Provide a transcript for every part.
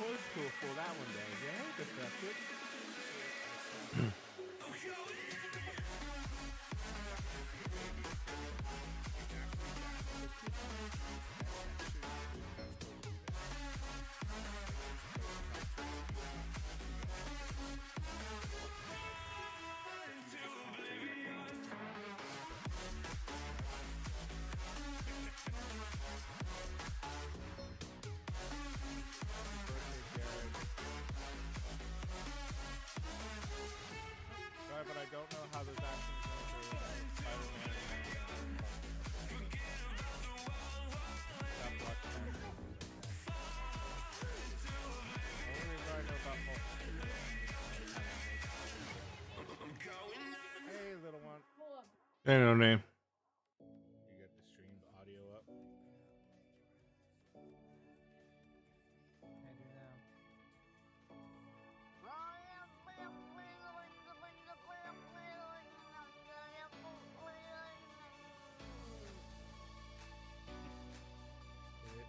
was cool for that one day. Yeah, defected. Sorry, but I don't know how there's actually going to be Spider-Man and that Black Panther. Only reason I know about Hey, little one. Ain't no name. You get the streamed audio up. I do now.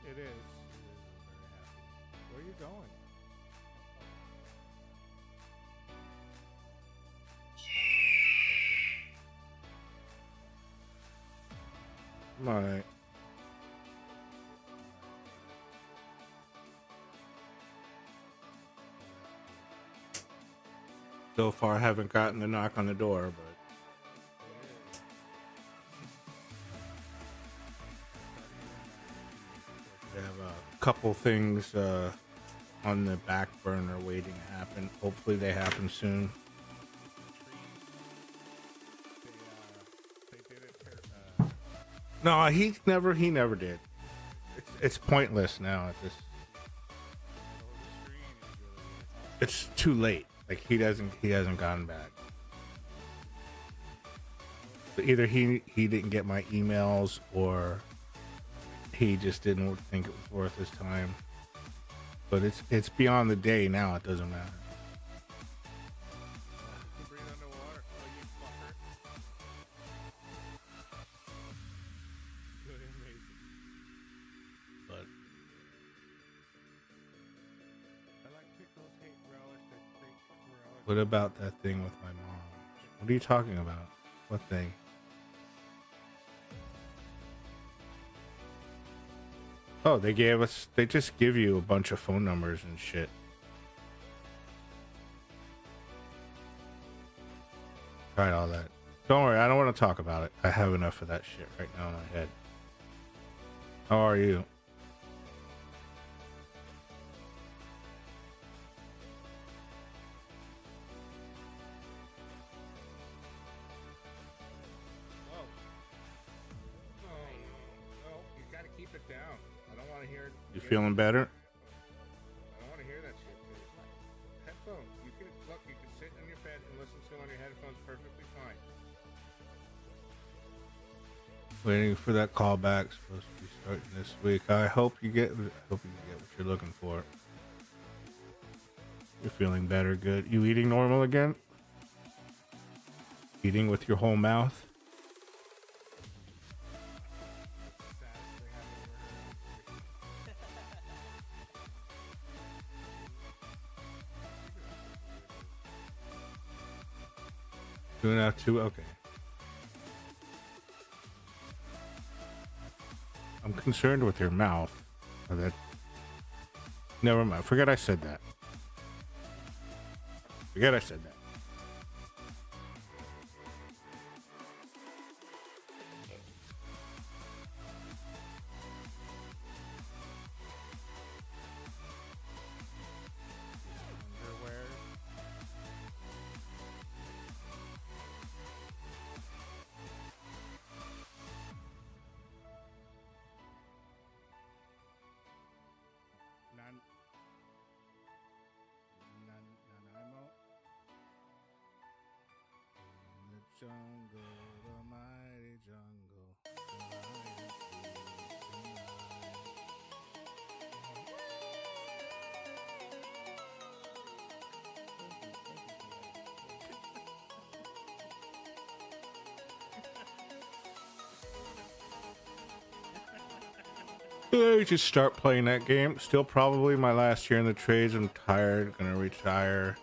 It is. It is. I'm very happy. Where are you going? All right. So far, I haven't gotten the knock on the door, but we have a couple things on the back burner waiting to happen. Hopefully, they happen soon. They did it. No, he never did. It's pointless now. At this, it's too late. Like he hasn't gotten back. So either he didn't get my emails or he just didn't think it was worth his time. But it's beyond the day now. It doesn't matter. Breathe underwater. Oh, you fucker. Good, amazing. But I like pickles, hate relish, I think relish. what about that thing with my mom? What are you talking about? What thing? Oh, they just give you a bunch of phone numbers and shit. Tried all that. Don't worry, I don't want to talk about it. I have enough of that shit right now in my head. How are you? Whoa. No, you gotta keep it down. I don't want to hear it. You feeling better? I don't want to hear that shit. Headphones. You can look. You can sit in your bed and listen to it on your headphones perfectly fine. Waiting for that call back. Supposed to be starting this week. I hope you get what you're looking for. You're feeling better. Good. You eating normal again? Eating with your whole mouth? Saddest thing I've ever heard. Doing that too? Okay. I'm concerned with your mouth. Oh, that. Never mind. Forget I said that. Forget I said that. Underwear. Nanaimo. In the jungle, the mighty jungle. Yeah, just start playing that game. Still probably my last year in the trades. I'm tired. Gonna retire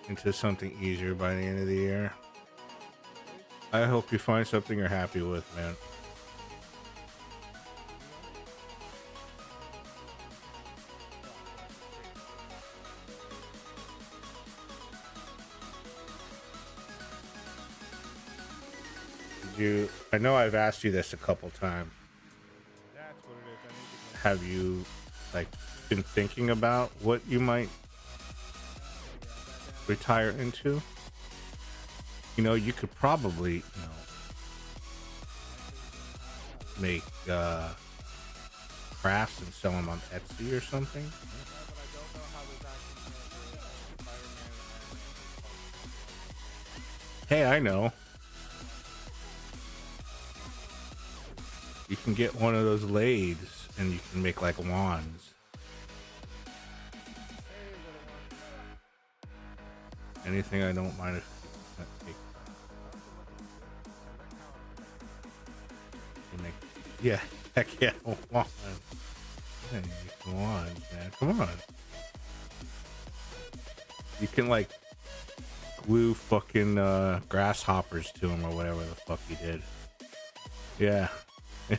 into something easier by the end of the year. I hope you find something you're happy with, man. I know I've asked you this a couple times. Have you like been thinking about what you might retire into? You know, you could probably, make crafts and sell them on Etsy or something. Hey, I know. You can get one of those lathes and you can make like wands. Anything I don't mind if you make. Yeah, heck yeah, wand. Yeah, wands, man. Come on. You can like glue fucking grasshoppers to them or whatever the fuck you did. Yeah.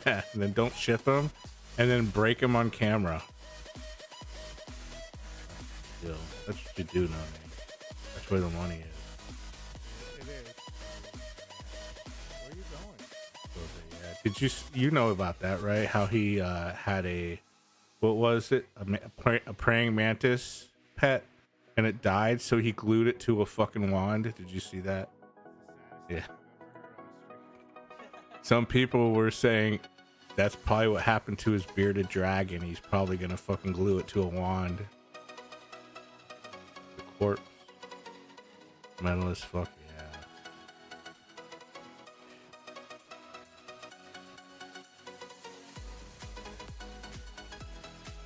Yeah, and then don't ship them and then break them on camera. Yo, that's what you do now, man. That's where the money is. It is. Where are you going? Yeah. Did you know about that, right? How he had what was it? A praying mantis pet and it died, so he glued it to a fucking wand. Did you see that? Yeah. Some people were saying that's probably what happened to his bearded dragon. He's probably gonna fucking glue it to a wand. The corpse. Metal as fuck, yeah.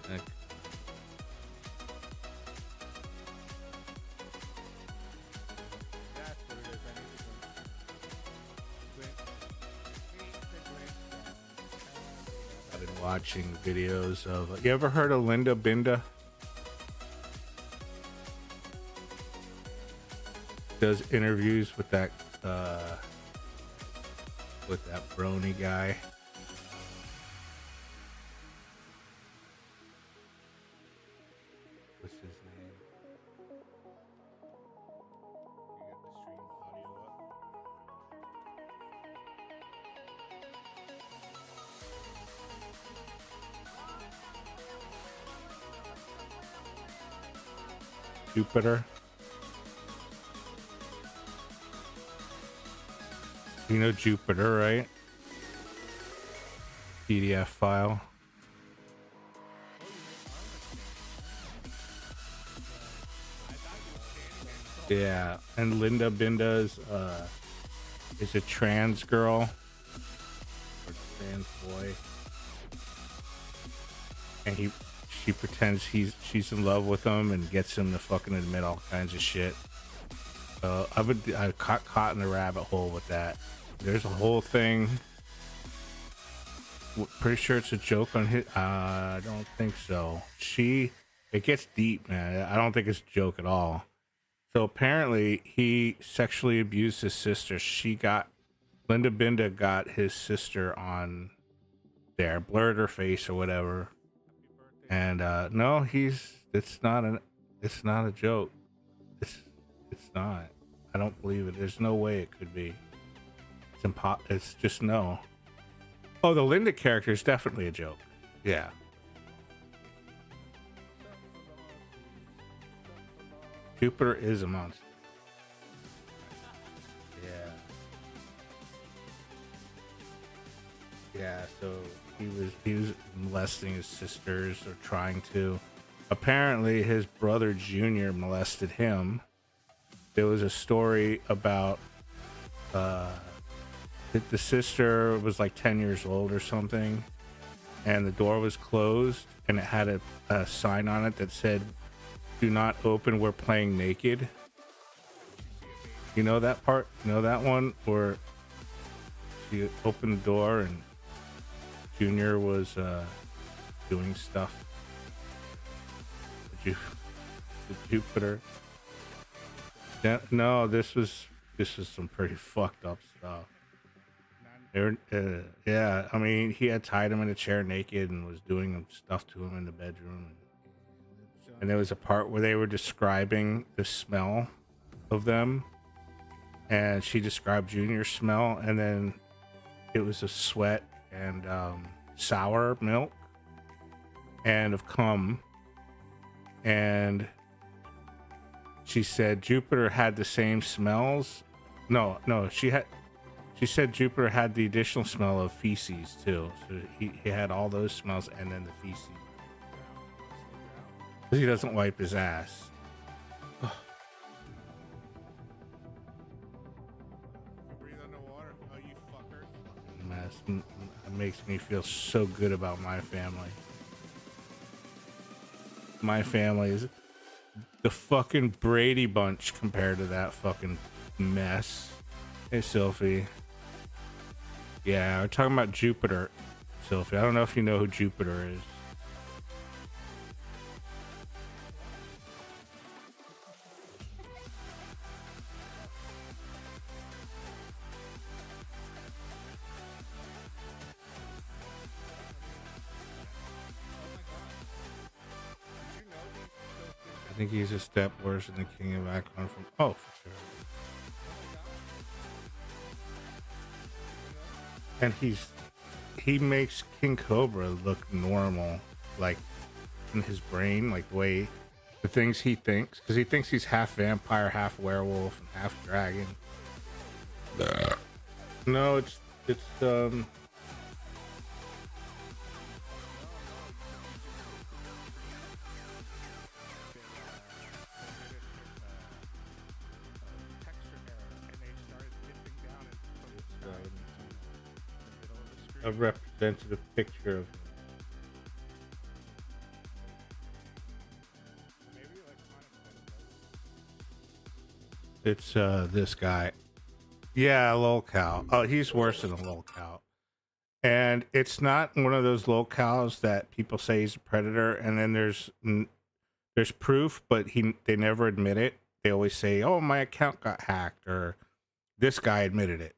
Heck. That's what it is. I need to I've been watching videos of. You ever heard of Linda Binda? Does interviews with that brony guy. What's his name? You got the stream audio up. Jupiter. You know Jupiter, right? PDF file. Yeah, and Linda Binda is a trans girl or trans boy, and she pretends she's in love with him and gets him to fucking admit all kinds of shit. So I caught in the rabbit hole with that. There's a whole thing. Pretty sure it's a joke on his. I don't think so. It gets deep, man. I don't think it's a joke at all. So apparently he sexually abused his sister. Linda Binda got his sister on there, blurred her face or whatever. And no, it's not a joke. It's not. I don't believe it. There's no way it could be. It's just no. Oh, the Linda character is definitely a joke. Yeah. Jupiter is a monster. Yeah. Yeah, so he was molesting his sisters or trying to. Apparently his brother Junior molested him. There was a story about the sister was like 10 years old or something, and the door was closed and it had a sign on it that said, "Do not open, we're playing naked." You know that part? You know that one? Where she opened the door and Junior was doing stuff. The Jupiter. No, this was some pretty fucked up stuff. Yeah, I mean, he had tied him in a chair naked and was doing stuff to him in the bedroom. And there was a part where they were describing the smell of them, and she described Junior's smell, and then it was a sweat and sour milk and of cum. And she said Jupiter had the same smells. No, she said Jupiter had the additional smell of feces too. So he had all those smells and then the feces. Because he doesn't wipe his ass. Breathe underwater. Oh, you fucker. Mess. It makes me feel so good about my family. My family is the fucking Brady Bunch compared to that fucking mess. Hey, Sylphie. Yeah, we're talking about Jupiter, Sylphie. I don't know if you know who Jupiter is. I think he's a step worse than the King of Akron from. Oh, for sure. And he makes King Cobra look normal, like in his brain, like the way the things he thinks, because he thinks he's half vampire, half werewolf, and half dragon. No, it's a representative picture of him. It's this guy. Yeah, lolcow. Oh, he's worse than a lolcow. And it's not one of those lolcows that people say he's a predator, and then there's proof, but they never admit it. They always say, "Oh, my account got hacked," or "This guy admitted it."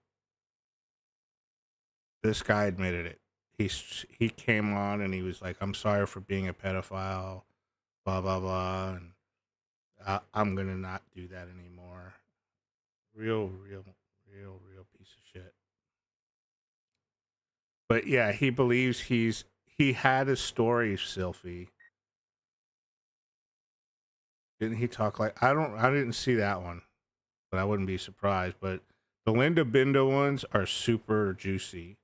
This guy admitted it. He came on and he was like, "I'm sorry for being a pedophile, blah blah blah, and I'm gonna not do that anymore." Real piece of shit. But yeah, he believes he had a story, Sylphie. Didn't he talk like I didn't see that one, but I wouldn't be surprised. But the Linda Binda ones are super juicy.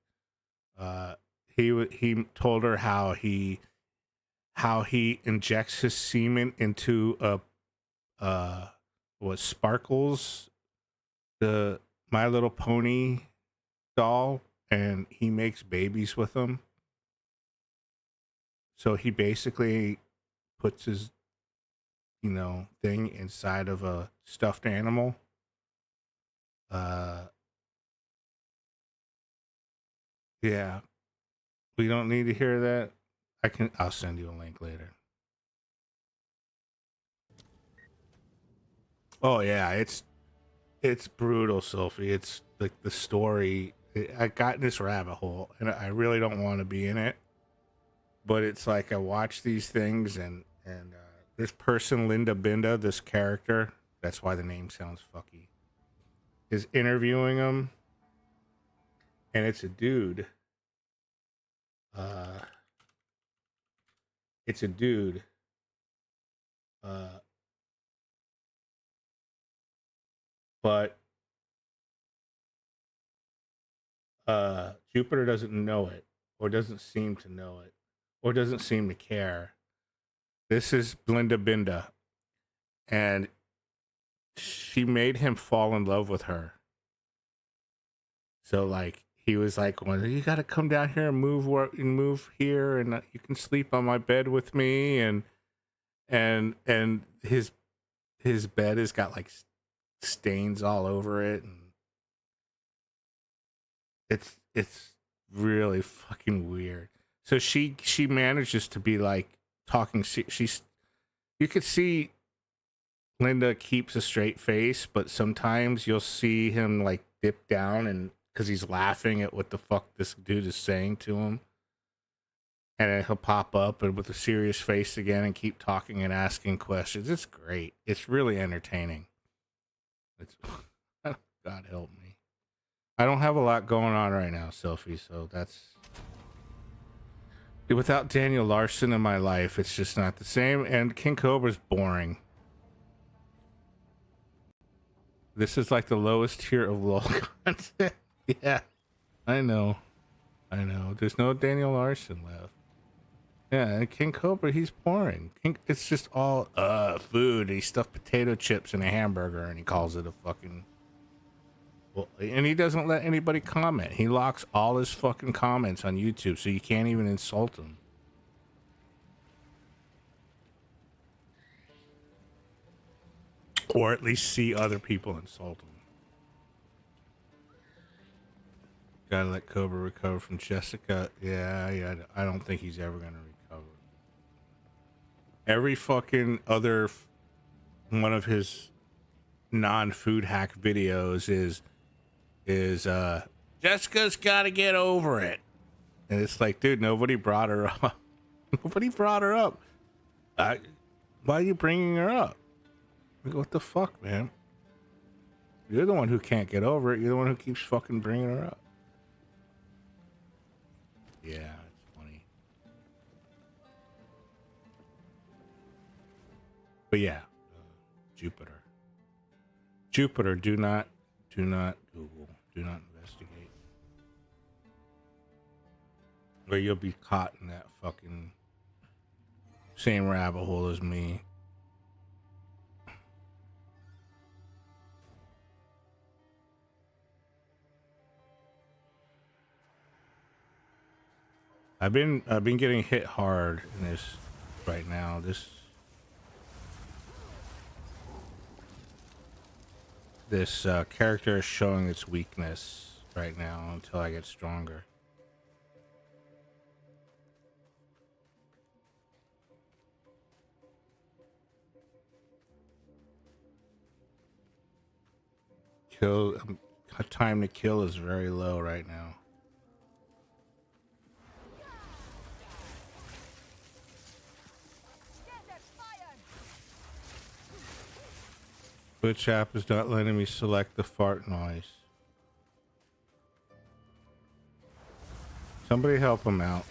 He told her how he injects his semen into what Sparkles, the My Little Pony doll, and he makes babies with them. So he basically puts his thing inside of a stuffed animal. Yeah. We don't need to hear that. I'll send you a link later. Oh yeah, it's brutal, Sophie. It's like the story. I got in this rabbit hole, and I really don't want to be in it. But it's like I watch these things, and this person, Linda Binda, this character, that's why the name sounds fucky, is interviewing him, and it's a dude. It's a dude. But Jupiter doesn't know it, or doesn't seem to know it, or doesn't seem to care. This is Linda Binda, and she made him fall in love with her. So like he was like, well, "You got to come down here and move here, and you can sleep on my bed with me." And his bed has got like stains all over it, and it's really fucking weird. So she manages to be like talking. She's you could see Linda keeps a straight face, but sometimes you'll see him like dip down and because he's laughing at what the fuck this dude is saying to him. And then he'll pop up and with a serious face again and keep talking and asking questions. It's great. It's really entertaining. It's God help me. I don't have a lot going on right now, Sophie, so that's without Daniel Larson in my life, it's just not the same. And King Cobra's boring. This is like the lowest tier of LOL content. Yeah, I know. There's no Daniel Larson left. Yeah, and King Cobra, he's boring. It's just all food. He stuffed potato chips in a hamburger and he calls it a fucking. Well, and he doesn't let anybody comment. He locks all his fucking comments on YouTube, so you can't even insult him. Or at least see other people insult him. Gotta let Cobra recover from Jessica. Yeah, I don't think he's ever gonna recover. Every fucking other one of his non-food hack videos is Jessica's gotta get over it. And it's like, dude, nobody brought her up. Nobody brought her up. Why are you bringing her up? Like, what the fuck, man? You're the one who can't get over it. You're the one who keeps fucking bringing her up. Yeah, it's funny. But yeah, Jupiter, do not Google, do not investigate, or you'll be caught in that fucking same rabbit hole as me. I've been getting hit hard in this right now. This character is showing its weakness right now until I get stronger. Time to kill is very low right now. Twitch app is not letting me select the fart noise. Somebody help him out.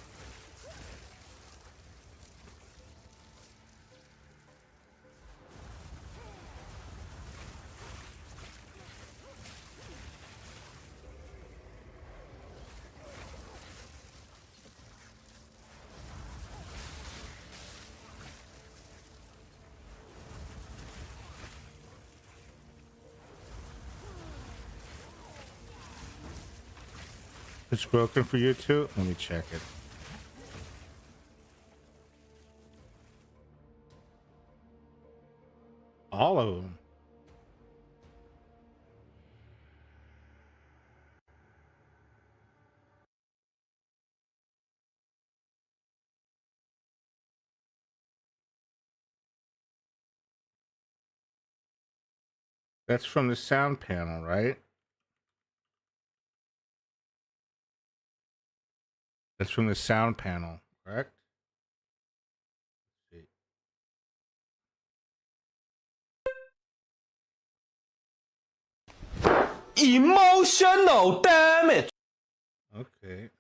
It's broken for you too? Let me check it. All of them. That's from the sound panel, right? That's from the sound panel, correct? Let's see. Emotional damage. Okay.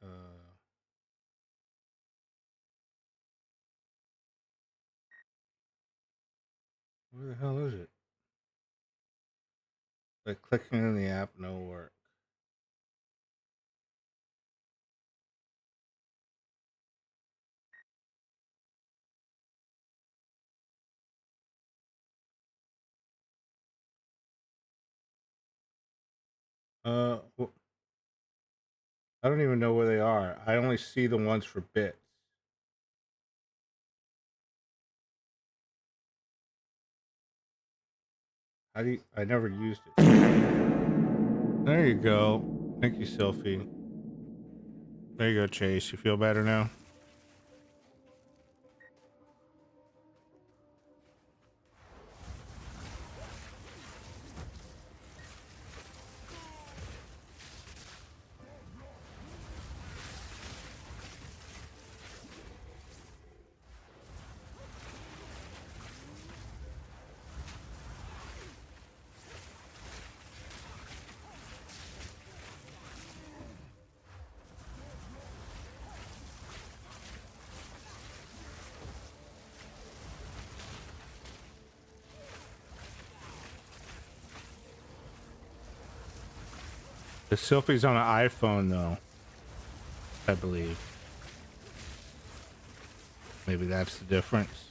Where the hell is it? Like clicking in the app, no work. Well, I don't even know where they are. I only see the ones for bits. How do you, I never used it. There you go. Thank you, Sophie. There you go, Chase. You feel better now? The selfie's on an iPhone though, I believe. Maybe that's the difference.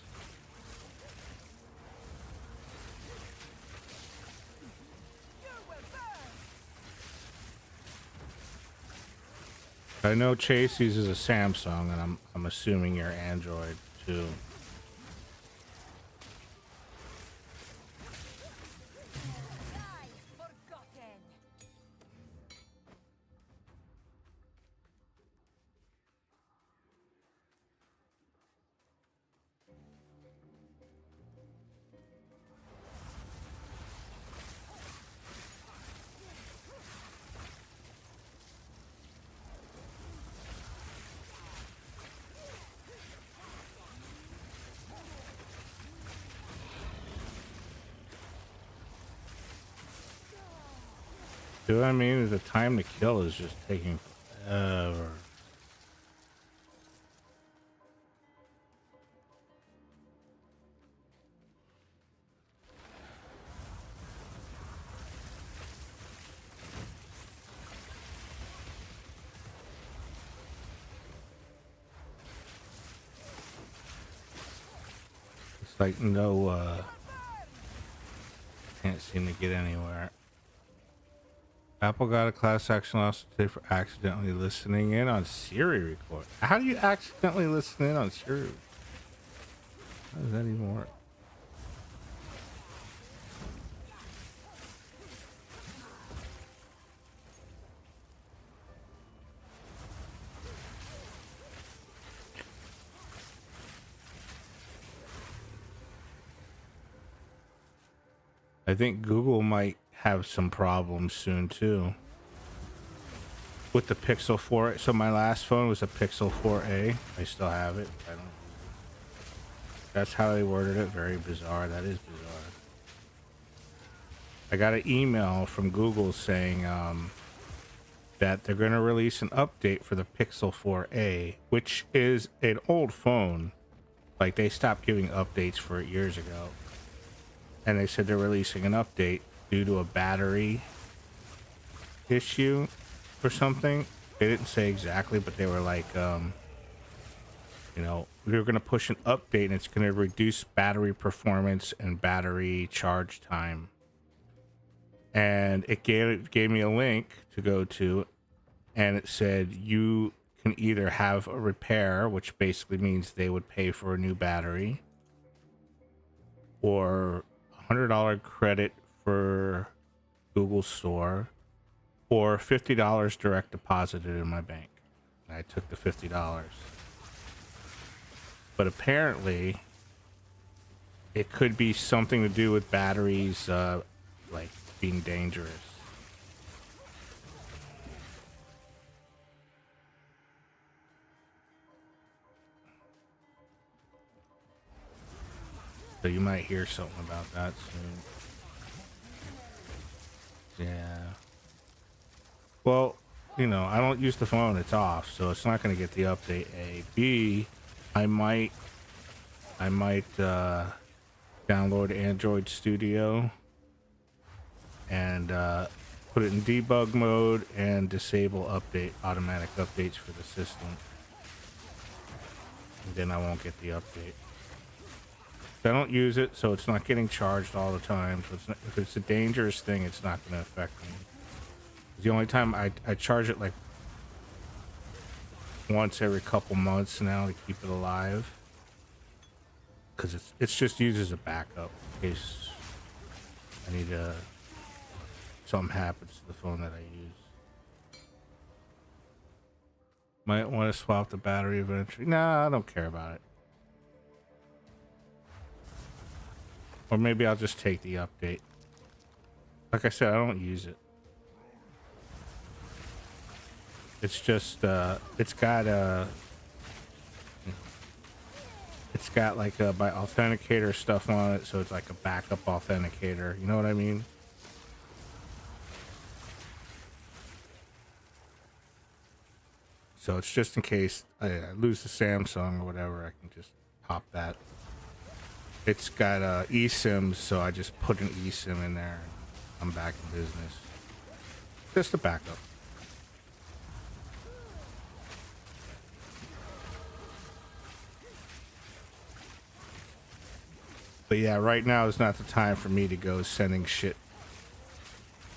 I know Chase uses a Samsung, and I'm assuming you're Android too. See what I mean? Is the time to kill is just taking forever. It's like no, can't seem to get anywhere. Apple got a class action lawsuit today for accidentally listening in on Siri record. How do you accidentally listen in on Siri? How does that even work? I think Google might have some problems soon too with the Pixel 4. So my last phone was a Pixel 4a. I still have it. I don't. That's how they worded it. Very bizarre. That is bizarre. I got an email from Google saying that they're going to release an update for the Pixel 4a, which is an old phone. Like they stopped giving updates for it years ago. And they said they're releasing an update due to a battery issue or something. They didn't say exactly, but they were like, you know, we're going to push an update and it's going to reduce battery performance and battery charge time. And it gave me a link to go to, and it said you can either have a repair, which basically means they would pay for a new battery, or $100 credit for Google Store, or $50 direct deposited in my bank. And I took the $50. But apparently it could be something to do with batteries like being dangerous. So you might hear something about that soon. Yeah. Well, you know, I don't use the phone. It's off, so it's not going to get the update. A. B. I might download Android Studio and put it in debug mode and disable automatic updates for the system. And then I won't get the update. I don't use it, so it's not getting charged all the time. So if it's a dangerous thing, it's not going to affect me. The only time I charge it like once every couple months now to keep it alive, because it's just used as a backup in case I need something happens to the phone that I use. Might want to swap the battery eventually. Nah, I don't care about it. Or maybe I'll just take the update. Like I said, I don't use it. It's just it's got like my authenticator stuff on it, so it's like a backup authenticator. You know what I mean? So it's just in case I lose the Samsung or whatever, I can just pop that. It's got eSIMs, so I just put an eSIM in there and I'm back in business. Just a backup. But yeah, right now is not the time for me to go sending shit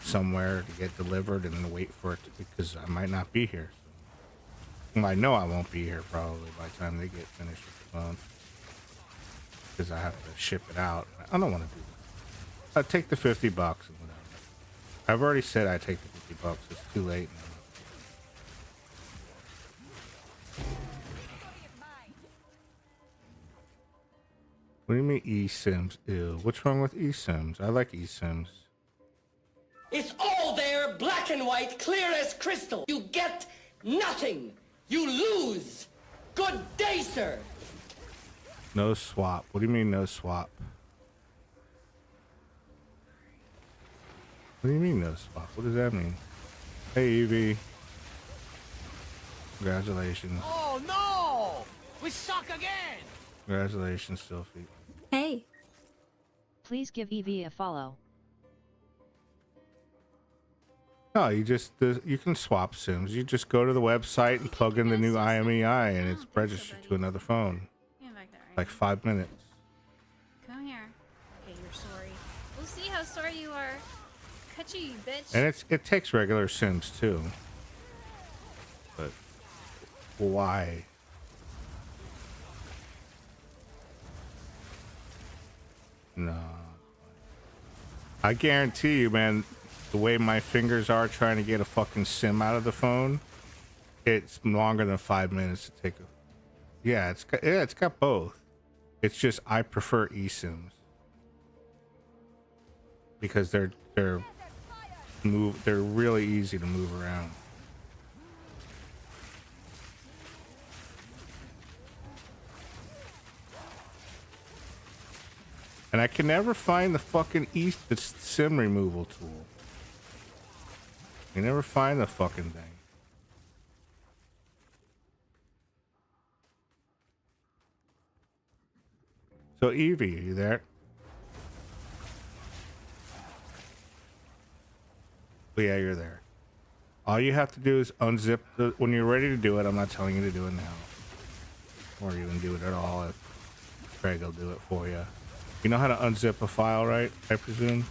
somewhere to get delivered and then wait for it because I might not be here. So, well, I know I won't be here probably by the time they get finished with the phone because I have to ship it out. I don't want to do that. I'll take the $50 and whatever. I've already said I take the $50. It's too late now. What do you mean eSIMs? Ew. What's wrong with eSIMs? I like eSIMs. It's all there, black and white, clear as crystal. You get nothing. You lose. Good day, sir. No swap. What do you mean no swap? What do you mean no swap? What does that mean? Hey, Evie. Congratulations. Oh no! We suck again! Congratulations, Sophie. Hey. Please give Evie a follow. No, you just you can swap SIMs. You just go to the website and plug in the new IMEI, and it's registered to another phone. Back there, right? Like 5 minutes. Come here. Okay, you're sorry. We'll see how sorry you are. Cut you bitch. And it takes regular SIMs too. But why? No. I guarantee you, man, the way my fingers are trying to get a fucking SIM out of the phone, it's longer than 5 minutes to take a... Yeah, it's got both. It's just I prefer eSIMs. Because they're really easy to move around. And I can never find the fucking the SIM removal tool. I never find the fucking thing. So Evie, are you there? Oh, yeah, you're there. All you have to do is unzip when you're ready to do it. I'm not telling you to do it now. Or even do it at all if Craig will do it for you. You know how to unzip a file, right? I presume.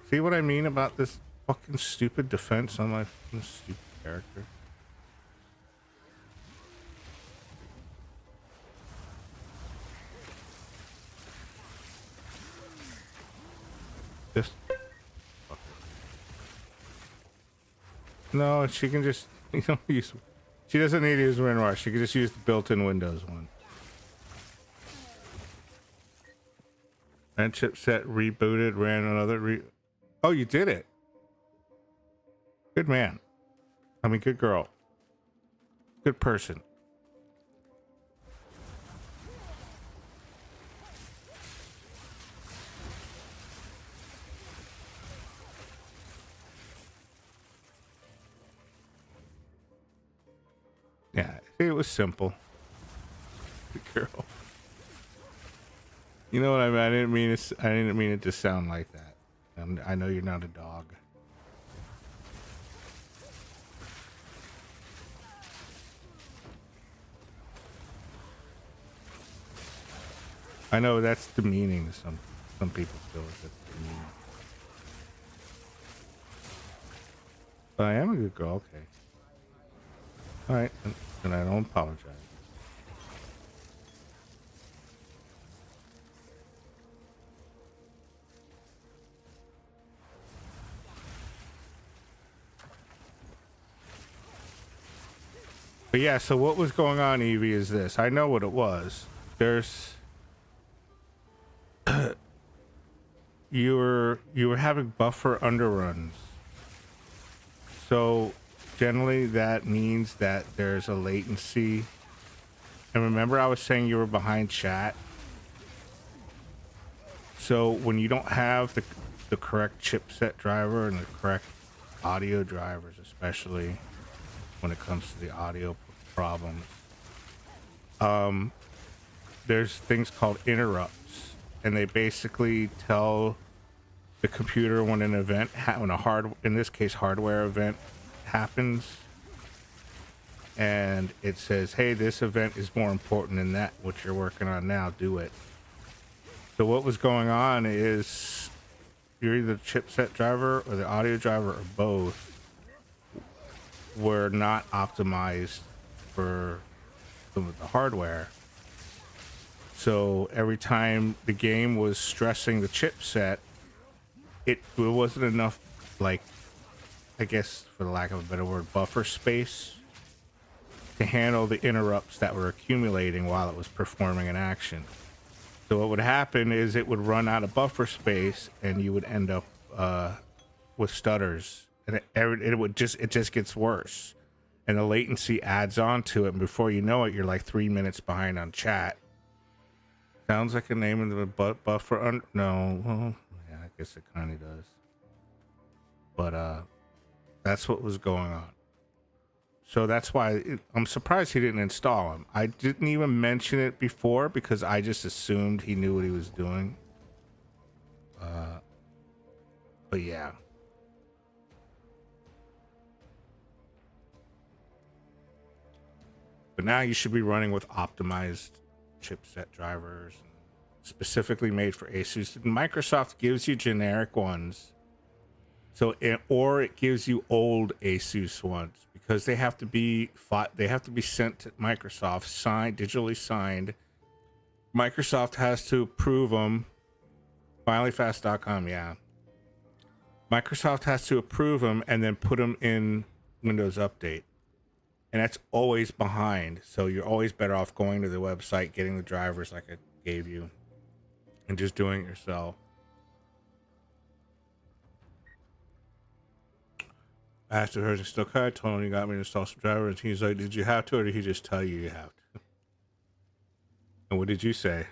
See what I mean about this fucking stupid defense on my fucking stupid character? Just... No, she can just, you know, use... She doesn't need to use WinRAR. She can just use the built-in Windows one. And chipset rebooted, ran another Oh, you did it. Good man. I mean, good girl. Good person. Yeah, it was simple. Good girl. You know what I mean? I didn't mean it to sound like that. I know you're not a dog. I know that's demeaning to some people feel that's demeaning. But I am a good girl, okay. Alright, and I don't apologize. But yeah, so what was going on, Evie, is this. I know what it was. There's... you were having buffer underruns. So generally that means that there's a latency. And remember I was saying you were behind chat? So when you don't have the correct chipset driver and the correct audio drivers, especially when it comes to the audio problems, there's things called interrupts, and they basically tell the computer when an event, in this case hardware event happens, and it says, hey, this event is more important than that, what you're working on now, do it. So what was going on is you're either the chipset driver or the audio driver or both were not optimized for some of the hardware. So every time the game was stressing the chipset, it wasn't enough, like, I guess for the lack of a better word, buffer space to handle the interrupts that were accumulating while it was performing an action. So what would happen is it would run out of buffer space and you would end up with stutters, and it just gets worse, and the latency adds on to it, and before you know it, you're like 3 minutes behind on chat. Sounds like a name of the buffer. No, well, yeah, I guess it kind of does. But that's what was going on. So that's why I'm surprised he didn't install him. I didn't even mention it before because I just assumed he knew what he was doing. But yeah. But now you should be running with optimized chipset drivers, specifically made for Asus. Microsoft gives you generic ones, or it gives you old Asus ones because they have to be sent to Microsoft, signed, digitally signed. Microsoft has to approve them. Finallyfast.com, yeah. Microsoft has to approve them and then put them in Windows Update. And that's always behind. So you're always better off going to the website, getting the drivers like I gave you, and just doing it yourself. I asked if her still okay. I told him he got me to install some drivers. He's like, did you have to, or did he just tell you have to? And what did you say?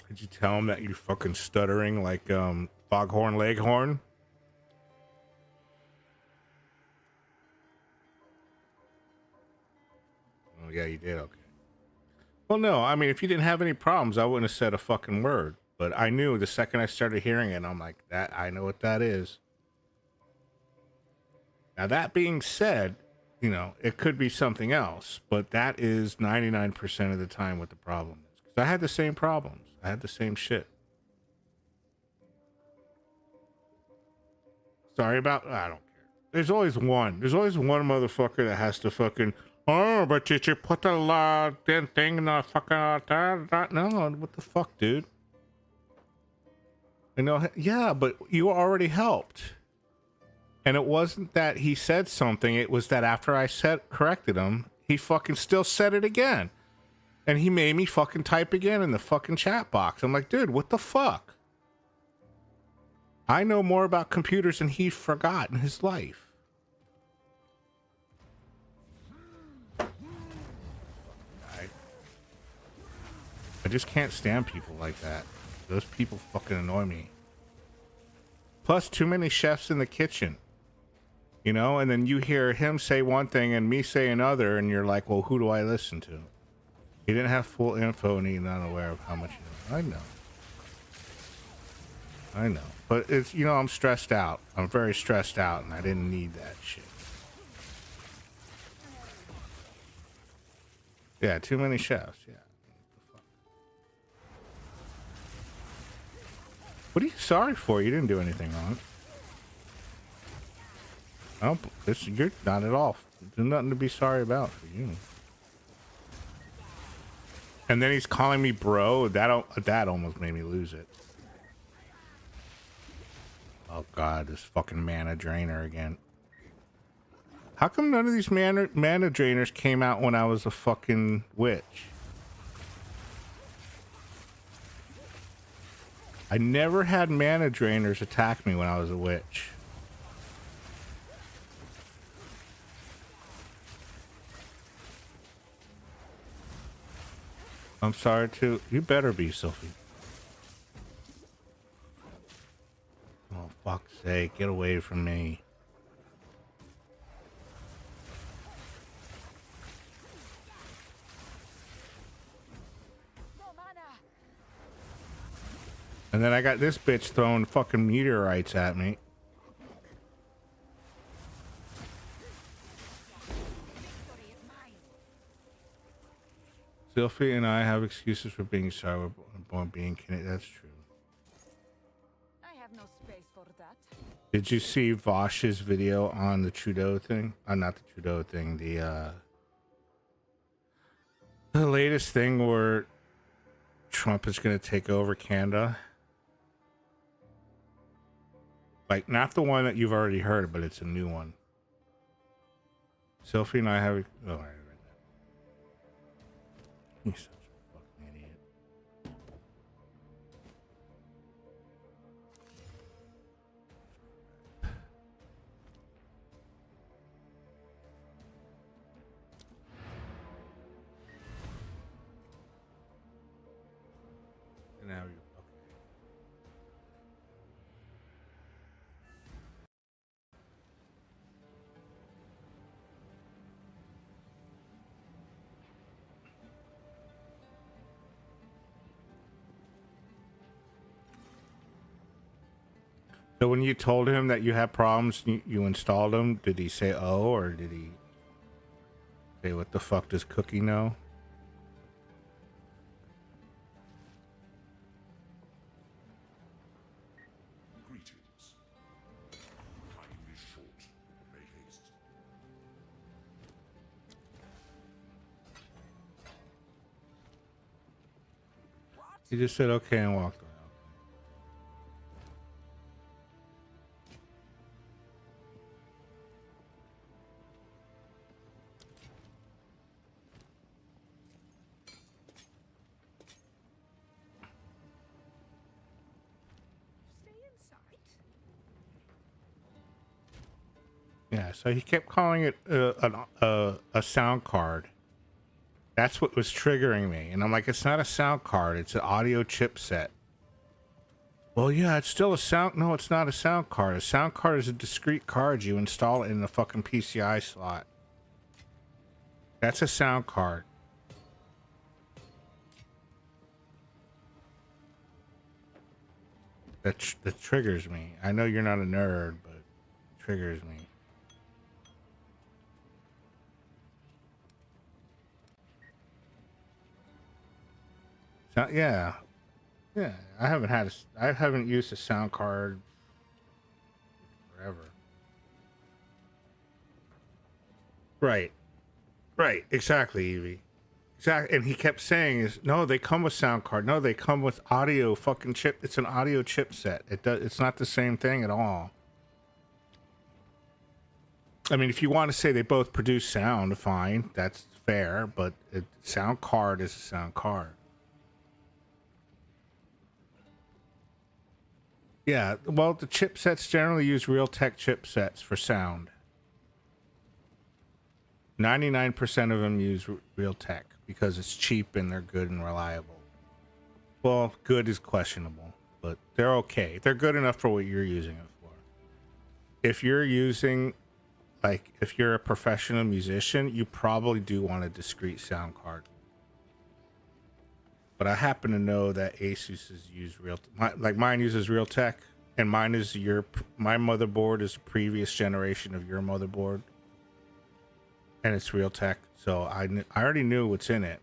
Did you tell him that you're fucking stuttering like Foghorn Leghorn? Oh, yeah, you did. Okay. Well, no, I mean, if you didn't have any problems, I wouldn't have said a fucking word. But I knew the second I started hearing it, I'm like, that I know what that is. Now, that being said, you know, it could be something else, but that is 99% of the time what the problem is. Because I had the same problems. I had the same shit. Sorry about, I don't care. There's always one motherfucker that has to fucking, oh, but did you put the damn thing in the fucking, no, what the fuck, dude? You know, yeah, but you already helped. And it wasn't that he said something, it was that after I corrected him, he fucking still said it again. And he made me fucking type again in the fucking chat box. I'm like, dude, what the fuck? I know more about computers than he forgot in his life. I just can't stand people like that. Those people fucking annoy me. Plus, too many chefs in the kitchen. You know, and then you hear him say one thing and me say another, and you're like, well, who do I listen to? He didn't have full info and he's not aware of how much he knows. I know. But it's, you know, I'm stressed out. I'm very stressed out, and I didn't need that shit. Yeah, too many chefs, yeah. What are you sorry for? You didn't do anything wrong. Oh, you're not at all. There's nothing to be sorry about for you. And then he's calling me bro. That almost made me lose it. Oh god, this fucking mana drainer again. How come none of these mana drainers came out when I was a fucking witch? I never had mana drainers attack me when I was a witch. I'm sorry too. You better be, Sophie. Oh, fuck's sake. Get away from me. And then I got this bitch throwing fucking meteorites at me. Sylphie and I have excuses for being sorry. We're born being Canadian. That's true. I have no space for that. Did you see Vosh's video on the Trudeau thing? Not the Trudeau thing. The latest thing where Trump is going to take over Canada. Like, not the one that you've already heard, but it's a new one. Sylphie and I have. Oh, I read that. He's such a fucking idiot. And now you. So when you told him that you had problems, you installed them, did he say, oh, or did he say, what the fuck does Cookie know? Greetings. Time is short. Make haste. He just said okay and walked away. Yeah, so he kept calling it a sound card. That's what was triggering me. And I'm like, it's not a sound card. It's an audio chipset. Well, yeah, it's still a sound. No, it's not a sound card. A sound card is a discrete card. You install it in the fucking PCI slot. That's a sound card. That triggers me. I know you're not a nerd, but it triggers me. So, yeah. I haven't used a sound card forever. Right. Exactly, Evie. Exactly. And he kept saying is, no, they come with sound card. No, they come with audio fucking chip. It's an audio chipset. It's not the same thing at all. I mean, if you want to say they both produce sound, fine. That's fair. But a sound card is a sound card. Yeah, well, the chipsets generally use Realtek chipsets for sound. 99% of them use Realtek because it's cheap and they're good and reliable. Well, good is questionable, but they're okay. They're good enough for what you're using it for. If you're using, like, if you're a professional musician, you probably do want a discrete sound card. But I happen to know that Asus's use like mine uses Realtek, and mine is my motherboard is a previous generation of your motherboard, and it's Realtek. So I already knew what's in it.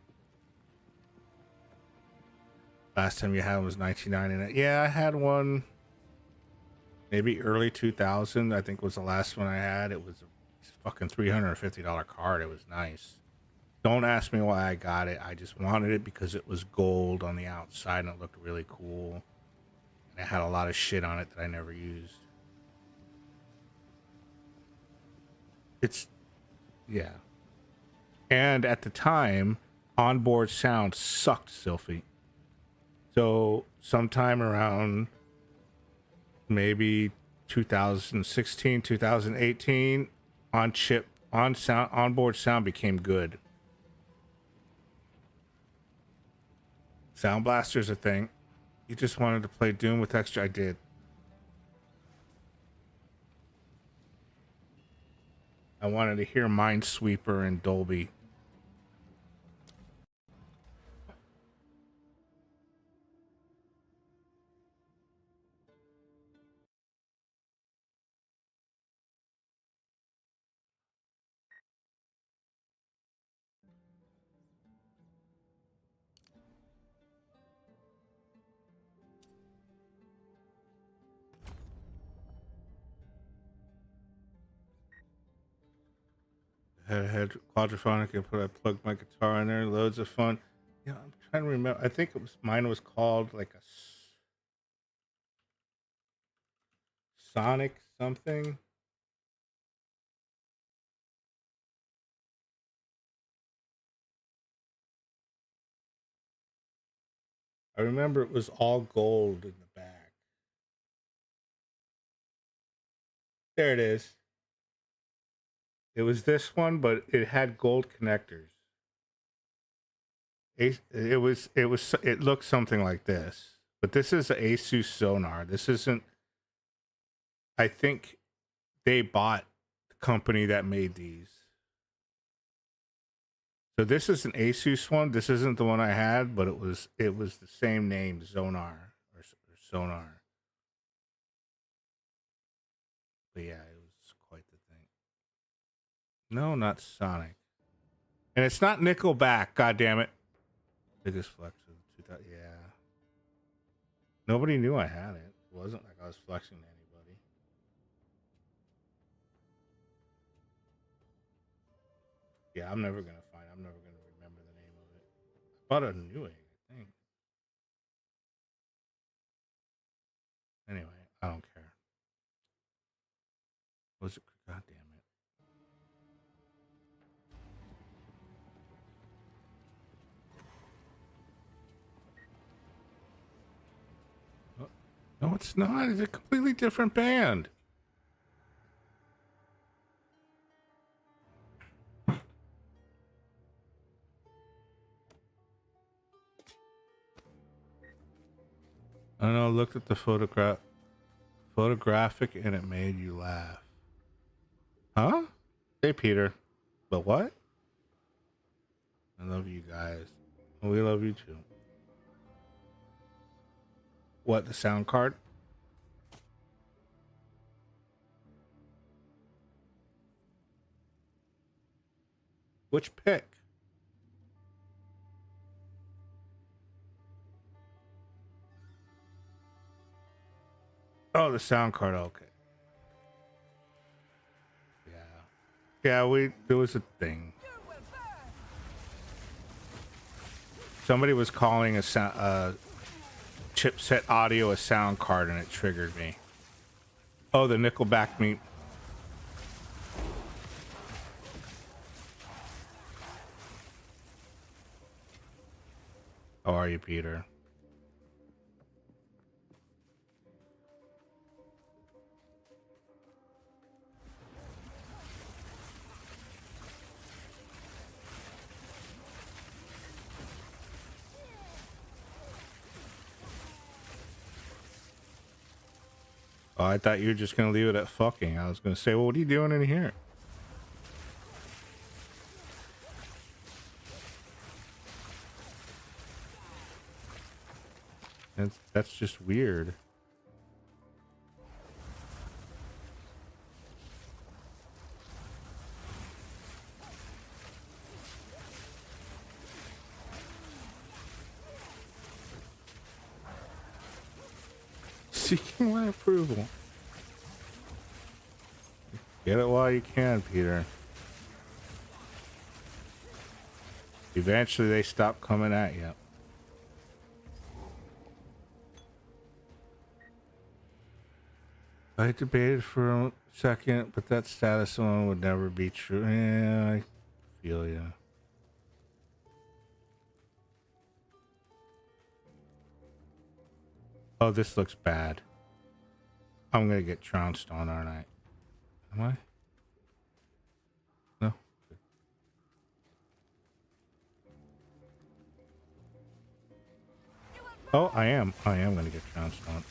Last time you had one was 1999. Yeah, I had one. Maybe early 2000. I think was the last one I had. It was a fucking $350 card. It was nice. Don't ask me why I got it. I just wanted it because it was gold on the outside and it looked really cool. And it had a lot of shit on it that I never used. Yeah. And at the time, onboard sound sucked, Sylphie. So sometime around maybe 2016, 2018, onboard sound became good. Sound Blaster's a thing. You just wanted to play Doom with extra. I did. I wanted to hear Minesweeper and Dolby. had quadraphonic input. I plugged my guitar in there. Loads of fun. Yeah, I'm trying to remember. I think mine was called like a Sonic something. I remember it was all gold in the back. There it is. It was this one, but it had gold connectors. It looked something like this, but this is an Asus Sonar. This isn't. I think they bought the company that made these. So this is an Asus one. This isn't the one I had, but it was the same name, Zonar or Sonar. But yeah, it was quite the thing. No, not Sonic, and it's not Nickelback. God damn it! Biggest flex of 2000. Yeah, nobody knew I had it. It wasn't like I was flexing to anybody. Yeah, I'm never gonna remember the name of it. I bought a new egg, I think. Anyway, I don't care. Was it? God damn it! Oh, no, it's not. It's a completely different band. I don't know. I looked at the photographic, and it made you laugh. Huh? Hey, Peter. But what? I love you guys. We love you too. What, the sound card? Which pick? Oh, the sound card. Okay. Yeah, there was a thing. Somebody was calling a chipset audio a sound card, and it triggered me. Oh, the Nickelback meat. How are you, Peter? Oh, I thought you were just gonna leave it at fucking. I was gonna say, well, what are you doing in here? That's just weird. Seeking my approval. Get it while you can, Peter. Eventually they stop coming at you. I debated for a second, but that status one would never be true. Yeah, I feel you. Oh, this looks bad. I'm gonna get trounced on, aren't I? Am I? No. Oh, I am. I am gonna get trounced on.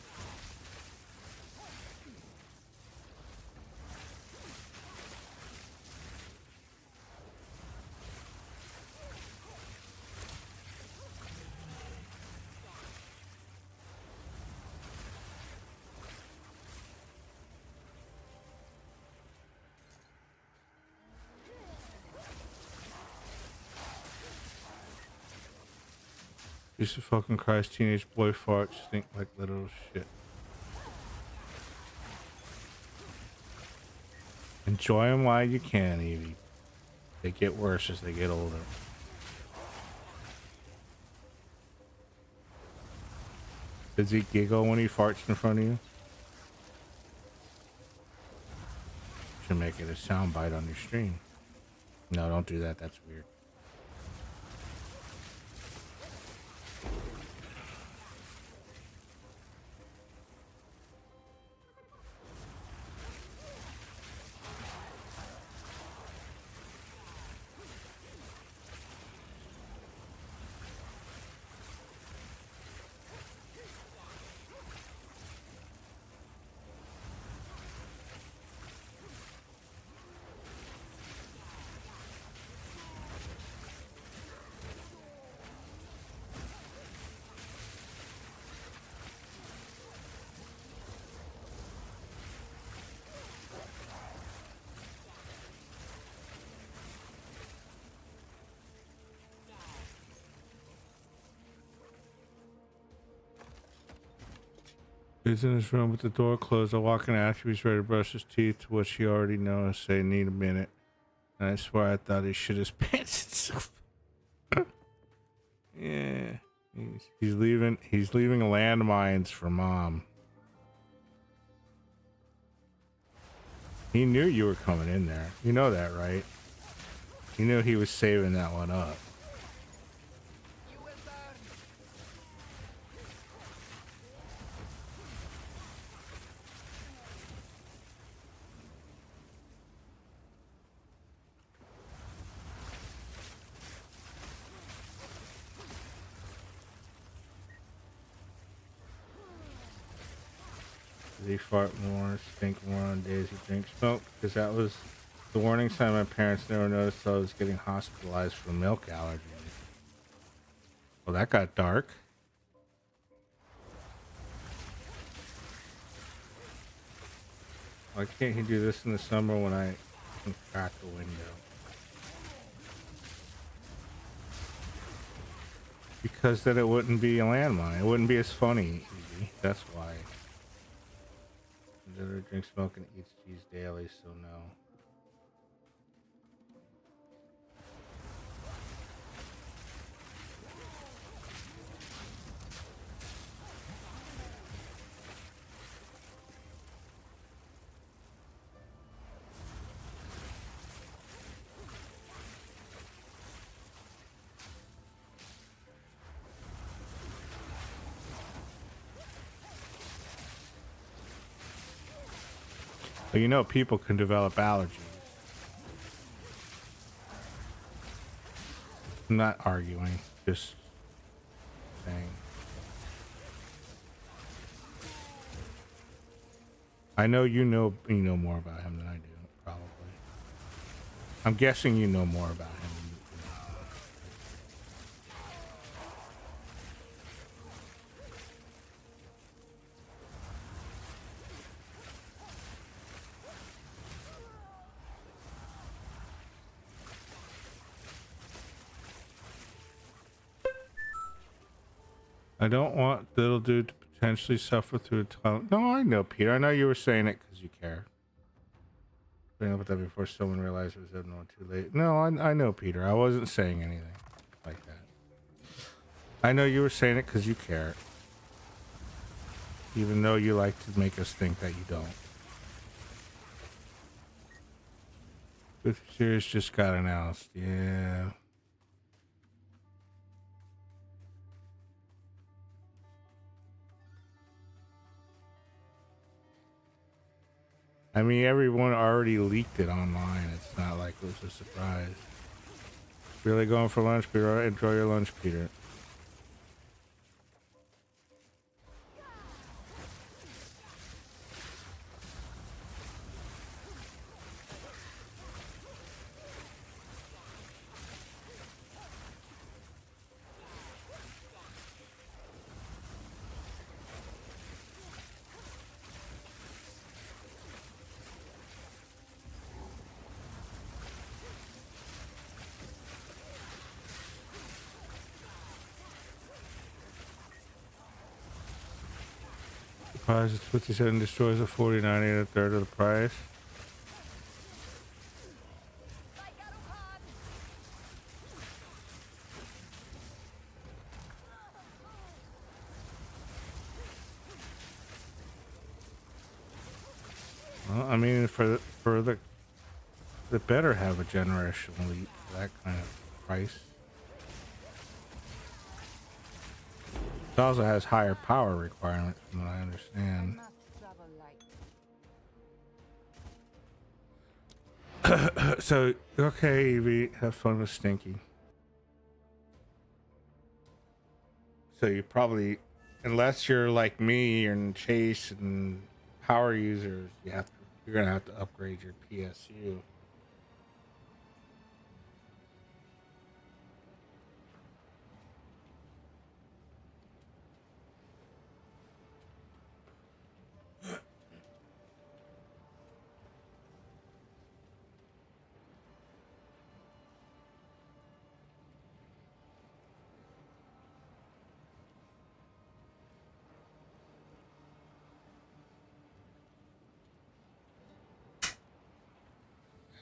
Jesus fucking Christ, teenage boy farts stink like little shit. Enjoy them while you can, Evie. They get worse as they get older. Does he giggle when he farts in front of you? Should make it a sound bite on your stream. No, don't do that. That's weird. He's in his room with the door closed. I walk in after he's ready to brush his teeth, to which he already knows. Say, need a minute. And I swear I thought he shit his pants himself. Yeah. He's leaving landmines for mom. He knew you were coming in there. You know that, right? He knew he was saving that one up. Does he fart more, stink more on days he drinks milk? Because that was the warning sign my parents never noticed I was getting hospitalized for milk allergies. Well, that got dark. Why can't he do this in the summer when I can crack a window? Because then it wouldn't be a landmine. It wouldn't be as funny. Easy. That's why. Consider drinks milk and eats cheese daily, so no. But you know, people can develop allergies. I'm not arguing, just saying. I know you know more about him than I do, probably. I'm guessing you know more about him. I don't want little dude to potentially suffer through a tunnel. No, I know, Peter. I know you were saying it because you care. Bring up with that before someone realized it was no too late. No, I know, Peter. I wasn't saying anything like that. I know you were saying it because you care. Even though you like to make us think that you don't. Good Series just got announced. Yeah. I mean, everyone already leaked it online. It's not like it was a surprise. Really going for lunch, Peter? Enjoy your lunch, Peter. Price is 57, destroys a 49 at a third of the price. I mean, for the better have a generational leap for that kind of price. It also has higher power requirements, from what I understand. Must travel light. So, okay, Evie, have fun with Stinky. So you probably, unless you're like me and Chase and power users, you're gonna have to upgrade your PSU.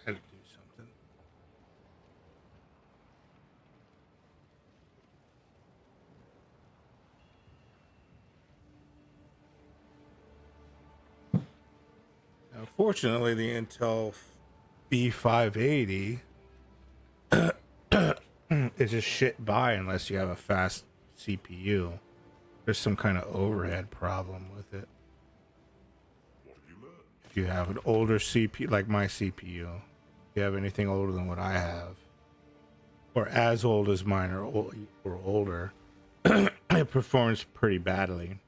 Had to do something. Now, fortunately, the Intel B580 is a shit buy unless you have a fast CPU. There's some kind of overhead problem with it. What have you learned? If you have an older CPU, like my CPU, if you have anything older than what I have, or as old as mine or older, it performs pretty badly.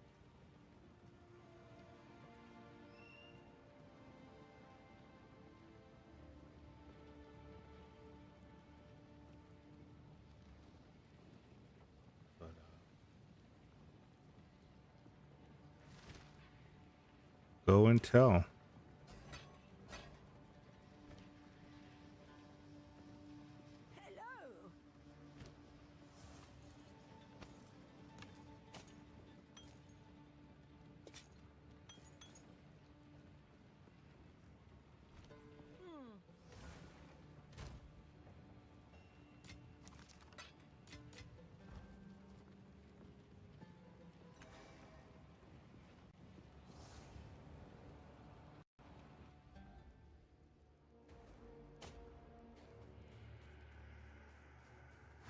Go and tell. Hello.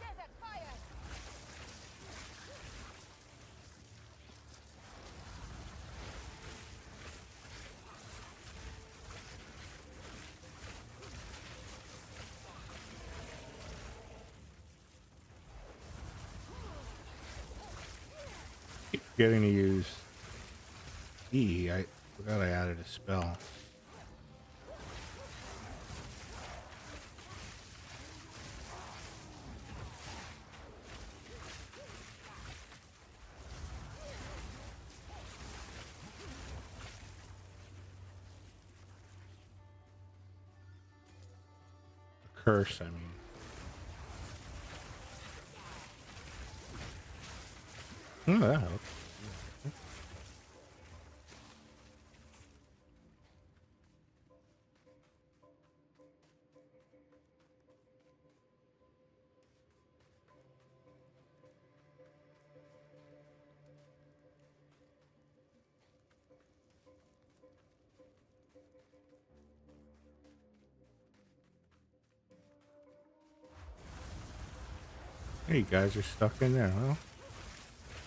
Desert fire. Keep forgetting to use E. I forgot I added a spell. A curse, I mean. Oh, that helps. Hey, you guys are stuck in there, huh?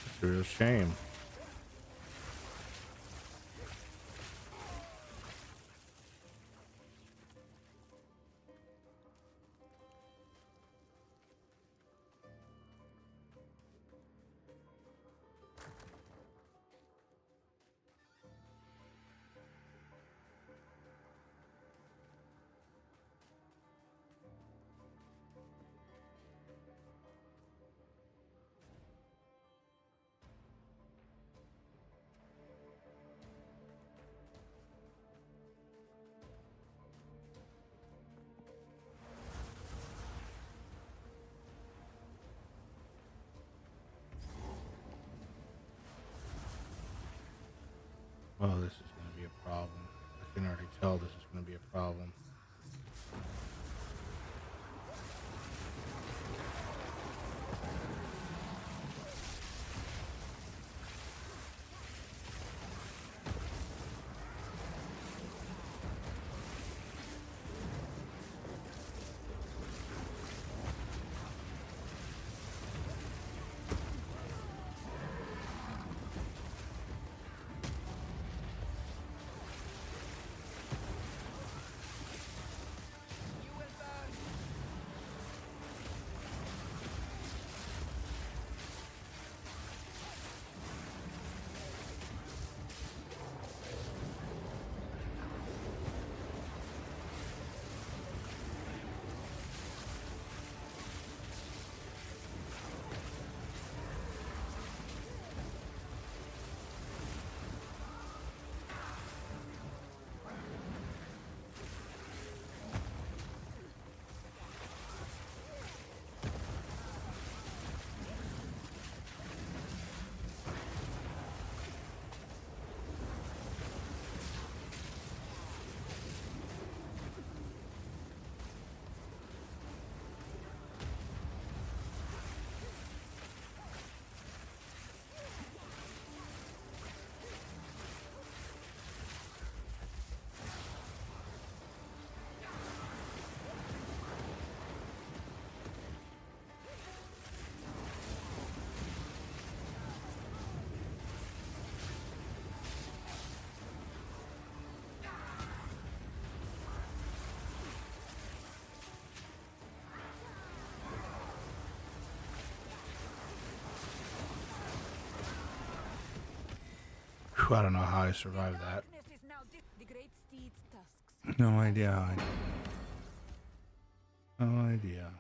It's a real shame. Oh, this is going to be a problem. I can already tell this is going to be a problem. I don't know how I survived that. Darkness is now the great steed's tusks. No idea how I did. No idea.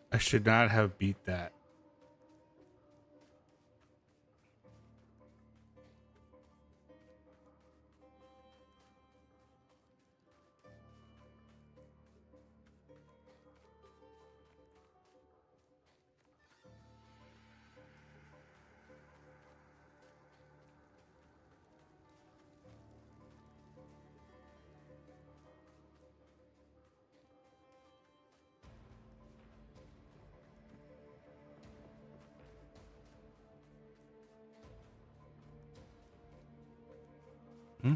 I should not have beat that. Hmm?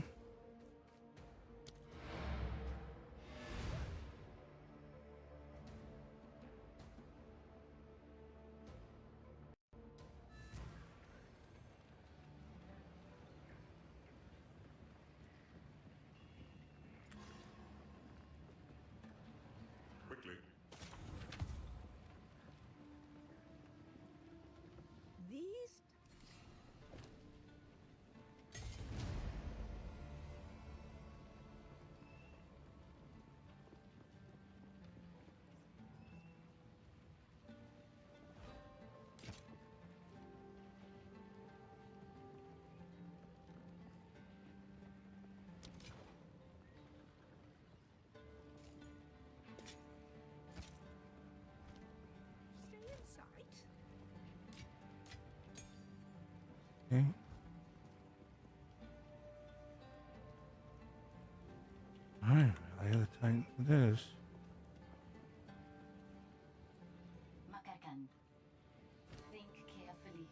Quickly. These stay in sight. Okay. Alright, I gotta tighten this. Makakan, think carefully.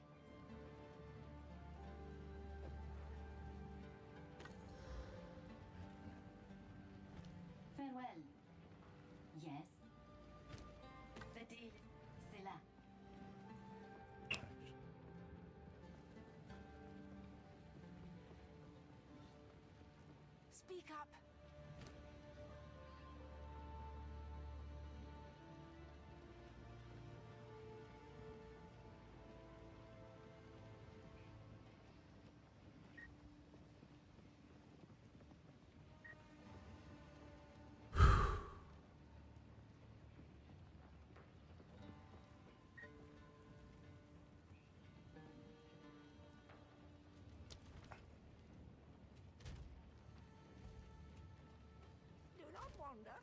Farewell. Yes. The deal, c'est là. Speak up. Do not wander.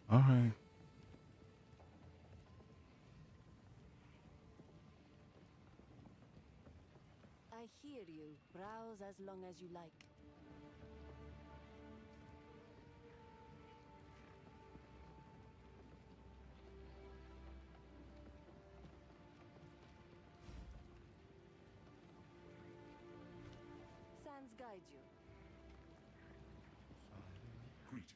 Alright. I hear you. Browse as long as you like. Sands guide you. Greeting.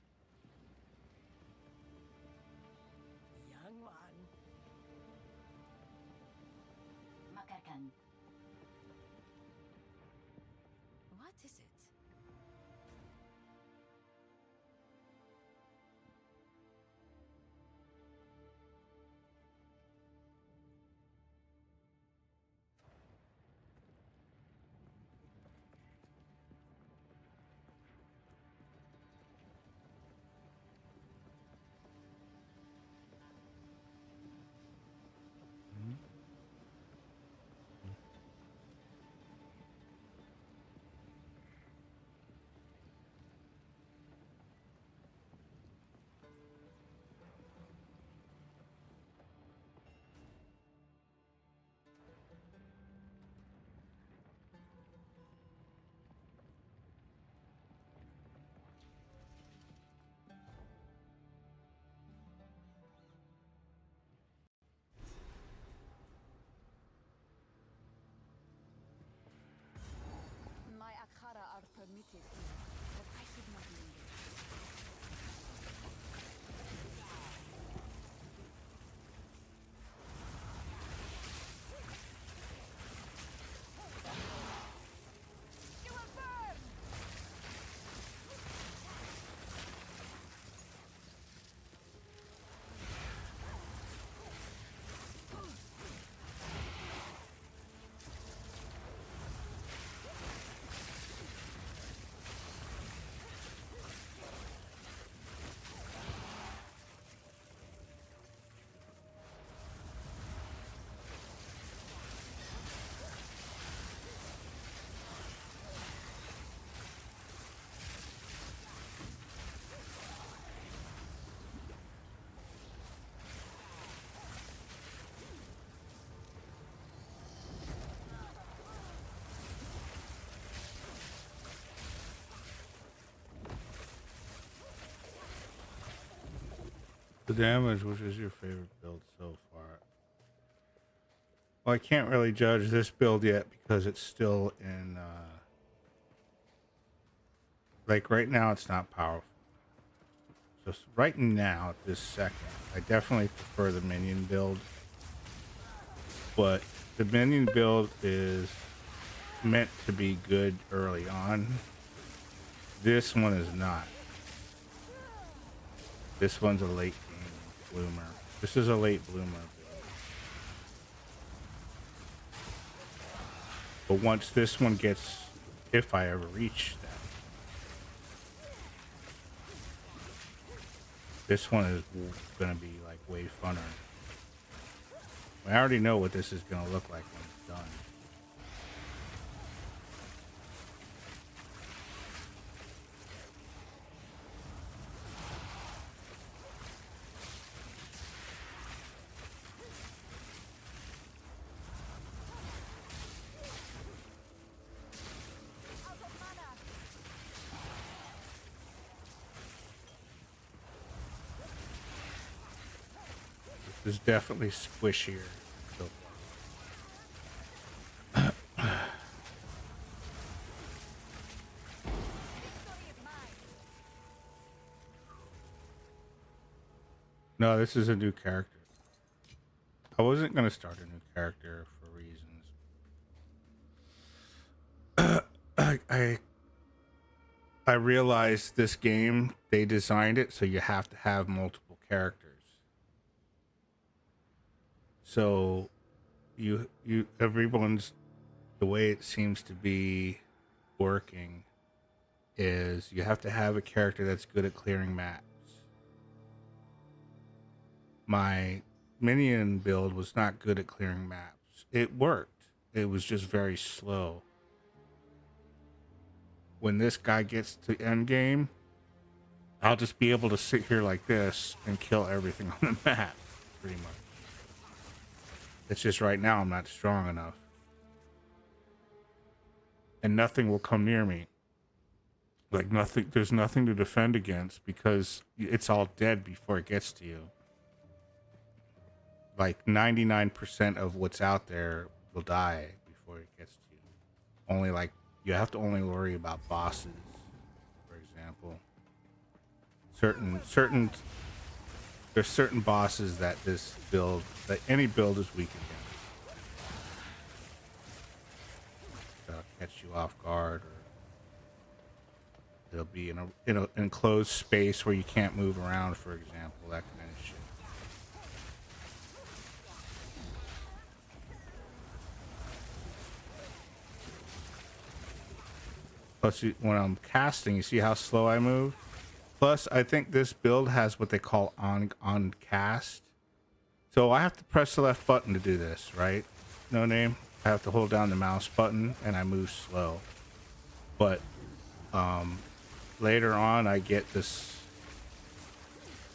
Young one. weapon. What is it? My Akhara are permitted here, but I should not linger. You will burn! The damage, which is your favorite build so far? Well, I can't really judge this build yet because it's still in, like right now it's not powerful. So right now, at this second, I definitely prefer the minion build. But the minion build is meant to be good early on. This one is not. This one's a late game bloomer. This is a late bloomer build. But once this one gets, if I ever reach that, this one is gonna be like way funner. I already know what this is gonna look like when it's done. This is definitely squishier. So no, this is a new character. I wasn't going to start a new character for reasons. I realized this game, they designed it so you have to have multiple characters. So everyone's, the way it seems to be working is you have to have a character that's good at clearing maps. My minion build was not good at clearing maps. It worked. It was just very slow. When this guy gets to end game, I'll just be able to sit here like this and kill everything on the map, pretty much. It's just right now I'm not strong enough. And nothing will come near me. Like nothing, there's nothing to defend against because it's all dead before it gets to you. Like 99% of what's out there will die before it gets to you. Only like, you have to only worry about bosses, for example. There's certain bosses that this build, that any build is weak against. catch you off guard, or it'll be in an enclosed space where you can't move around, for example, that kind of shit. Plus, when I'm casting, you see how slow I move? Plus, I think this build has what they call on cast. So I have to press the left button to do this, right? No name. I have to hold down the mouse button and I move slow. But later on, I get this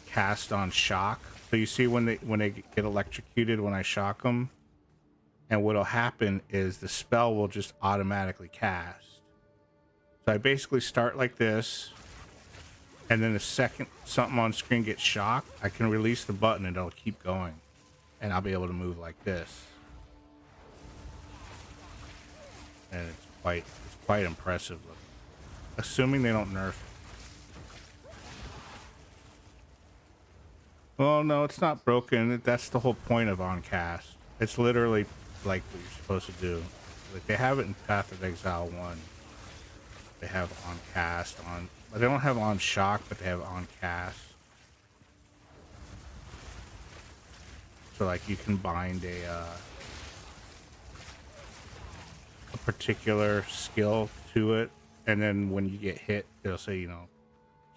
cast on shock. So you see when they get electrocuted when I shock them, and what'll happen is the spell will just automatically cast. So I basically start like this, and then the second something on screen gets shocked, I can release the button and it'll keep going, and I'll be able to move like this. And it's quite impressive looking. Assuming they don't nerf it. Well, no, it's not broken. That's the whole point of on cast. It's literally like what you're supposed to do. Like they have it in Path of Exile 1. They have on cast on. They don't have on shock, but they have on cast. So like you can bind a particular skill to it, and then when you get hit, it'll say, you know,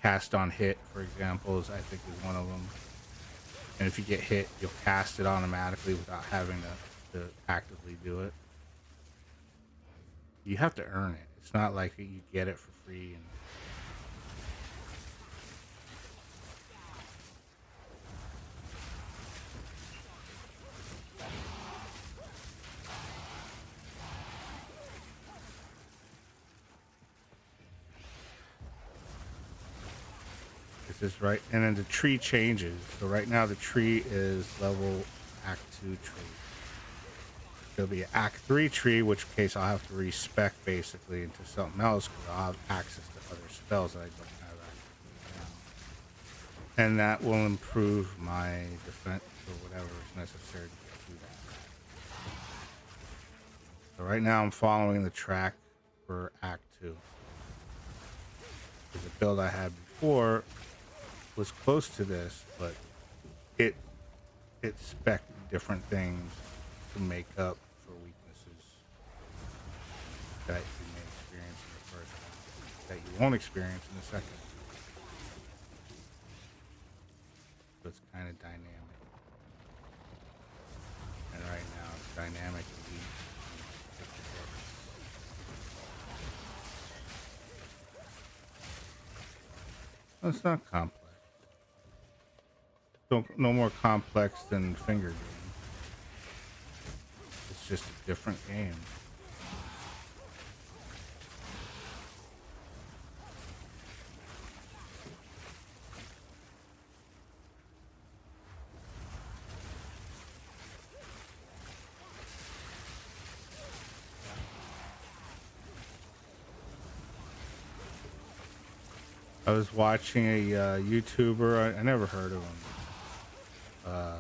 cast on hit, for example, is I think is one of them. And if you get hit, you'll cast it automatically without having to actively do it. You have to earn it. It's not like you get it for free. And this is right, and then the tree changes. So right now the tree is level Act 2 tree. There'll be an Act 3 tree, which case I'll have to respec basically into something else because I'll have access to other spells that I don't have access to now. And that will improve my defense or whatever is necessary to get through that. So right now I'm following the track for Act 2. Because the build I had before was close to this, but it spec'd different things to make up for weaknesses that you may experience in the first one, that you won't experience in the second. So it's kind of dynamic. And right now it's dynamic elite. Well, it's not complex. No more complex than finger game. It's just a different game. I was watching a YouTuber. I never heard of him. I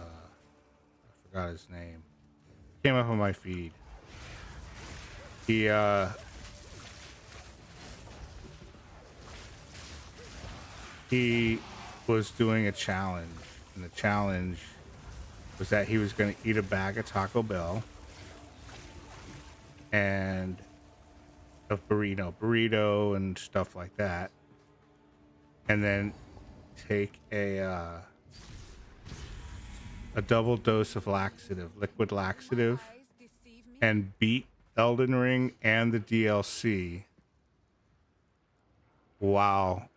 forgot his name. Came up on my feed. He was doing a challenge, and the challenge was that he was going to eat a bag of Taco Bell and a burrito and stuff like that, and then take a double dose of liquid laxative, and beat Elden Ring and the DLC while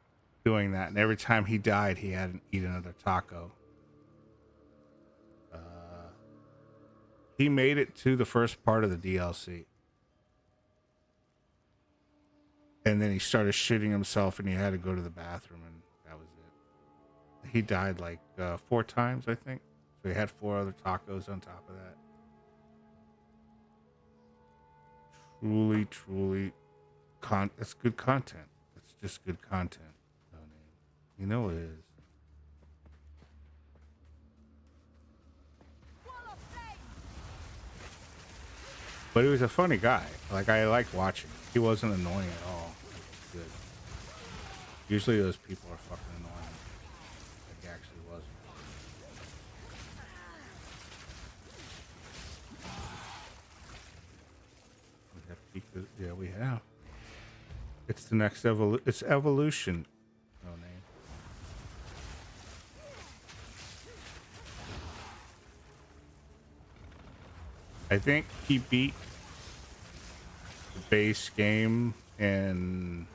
doing that. And every time he died, he had to eat another taco. He made it to the first part of the DLC. And then he started shitting himself and he had to go to the bathroom, and that was it. He died like 4 times, I think. So he had 4 other tacos on top of that. Truly, it's good content. It's just good content. No name. You know it is. But he was a funny guy. Like, I liked watching him. He wasn't annoying at all. Good. Usually those people are fucking annoying. Like, he actually wasn't. We have peak. Yeah, we have. It's the next it's evolution. No name. I think he beat the base game in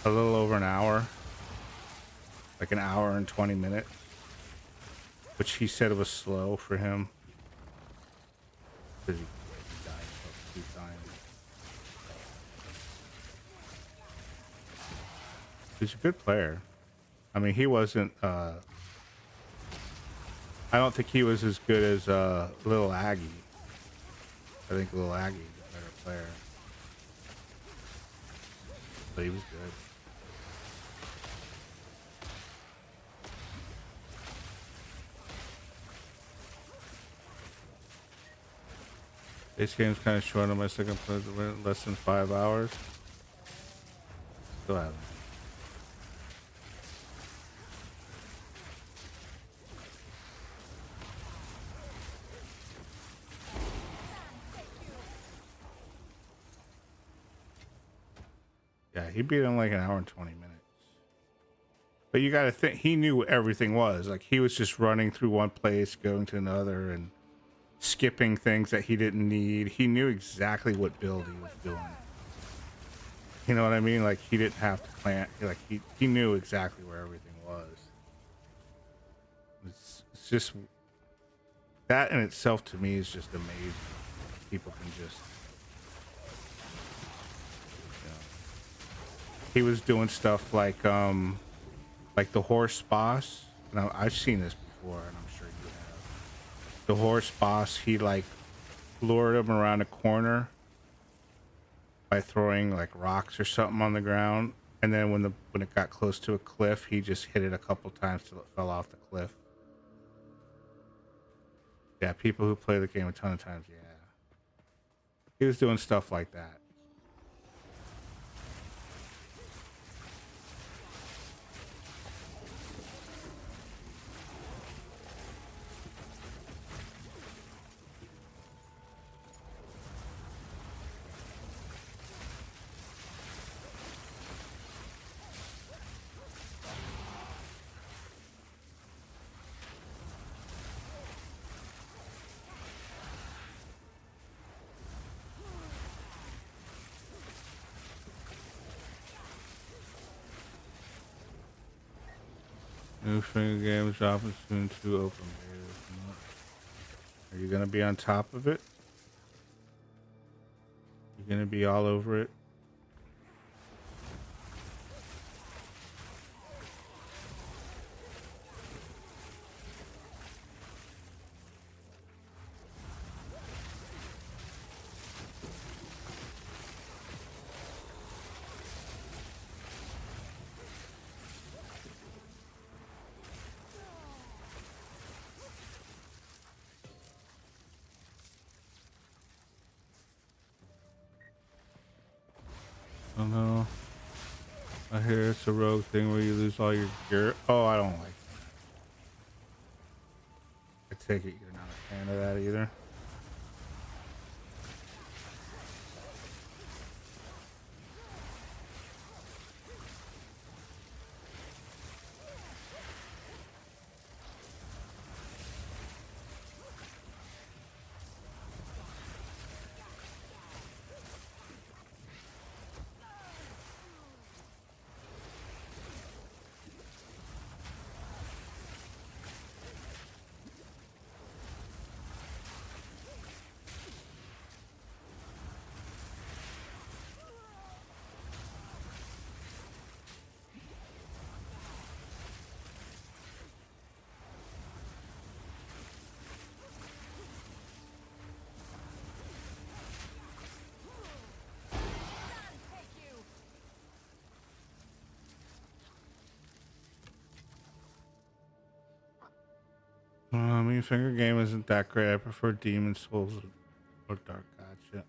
a little over an hour, like an hour and 20 minutes, which he said was slow for him because he died a few times. He's a good player. I mean, he wasn't. I don't think he was as good as Little Aggie. I think Little Aggie is a better player, but he was good. This game's kind of short on my second play, less than 5 hours. Still haven't. Yeah, he beat him like an hour and 20 minutes. But you gotta think, he knew what everything was. Like, he was just running through one place, going to another, and skipping things that he didn't need. He knew exactly what build he was doing. You know what I mean? Like, he didn't have to plant. Like, he knew exactly where everything was. It's just, that in itself to me is just amazing. People can just, you know. He was doing stuff like the horse boss. Now, I've seen this before, and I'm sure you have. The horse boss, he like lured him around a corner by throwing like rocks or something on the ground, and then when it got close to a cliff, he just hit it a couple times till it fell off the cliff. Yeah, people who play the game a ton of times, yeah. He was doing stuff like that. New finger games dropping soon to open betas. Are you gonna be on top of it? You're gonna be all over it? Oh no. I hear it's a rogue thing where you lose all your gear. Oh, I don't like that. I take it you're not a fan of that either. mean, finger game isn't that great. I prefer Demon Souls or Dark Gotcha.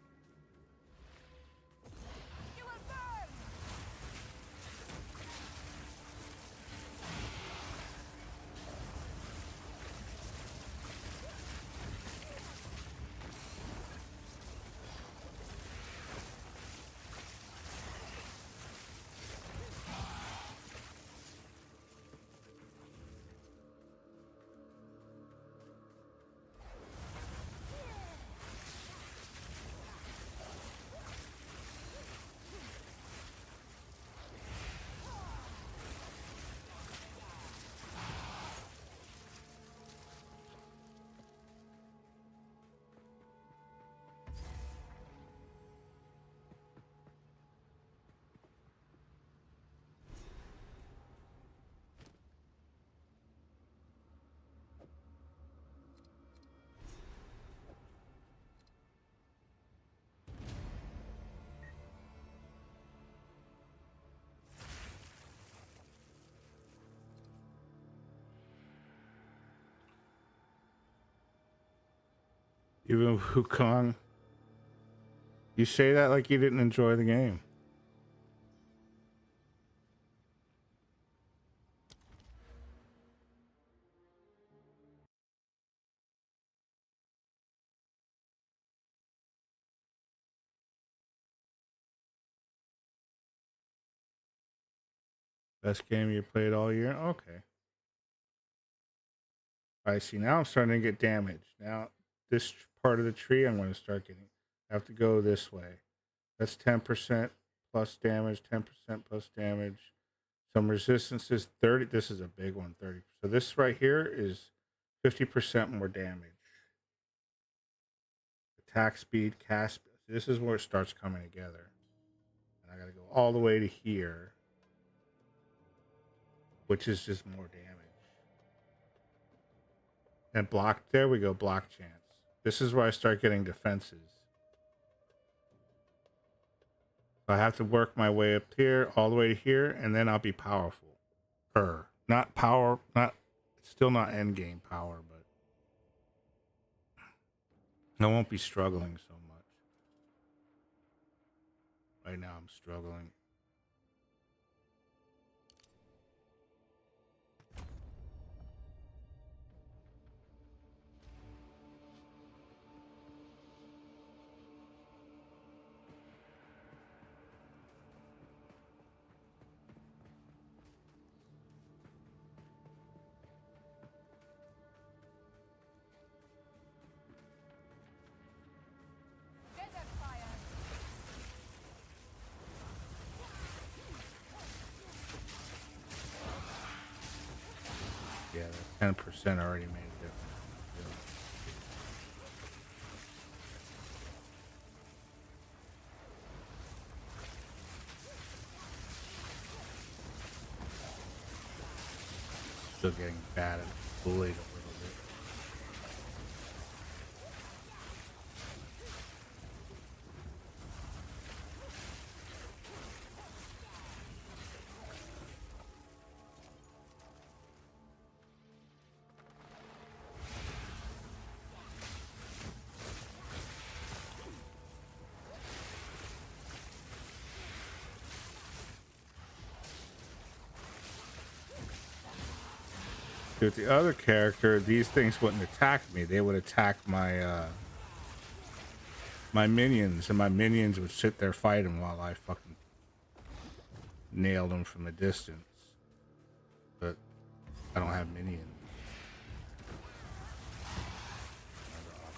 Even Wukong, you say that like you didn't enjoy the game. Best game you played all year? Okay. I see. Now I'm starting to get damaged. Now, this part of the tree I'm going to start getting. I have to go this way. That's 10% plus damage, 10% plus damage. Some resistances, 30. This is a big one, 30. So this right here is 50% more damage. Attack speed, cast speed. This is where it starts coming together. And I got to go all the way to here, which is just more damage. And block, there we go, block chance. This is where I start getting defenses. So I have to work my way up here, all the way to here, and then I'll be powerful. Not power, not, still not end game power, but I won't be struggling so much. Right now I'm struggling. Yeah, that 10% already made a difference. Still getting bad at bullied a little bit. With the other character, these things wouldn't attack me. They would attack my my minions, and my minions would sit there fighting while I fucking nailed them from a distance. But I don't have minions.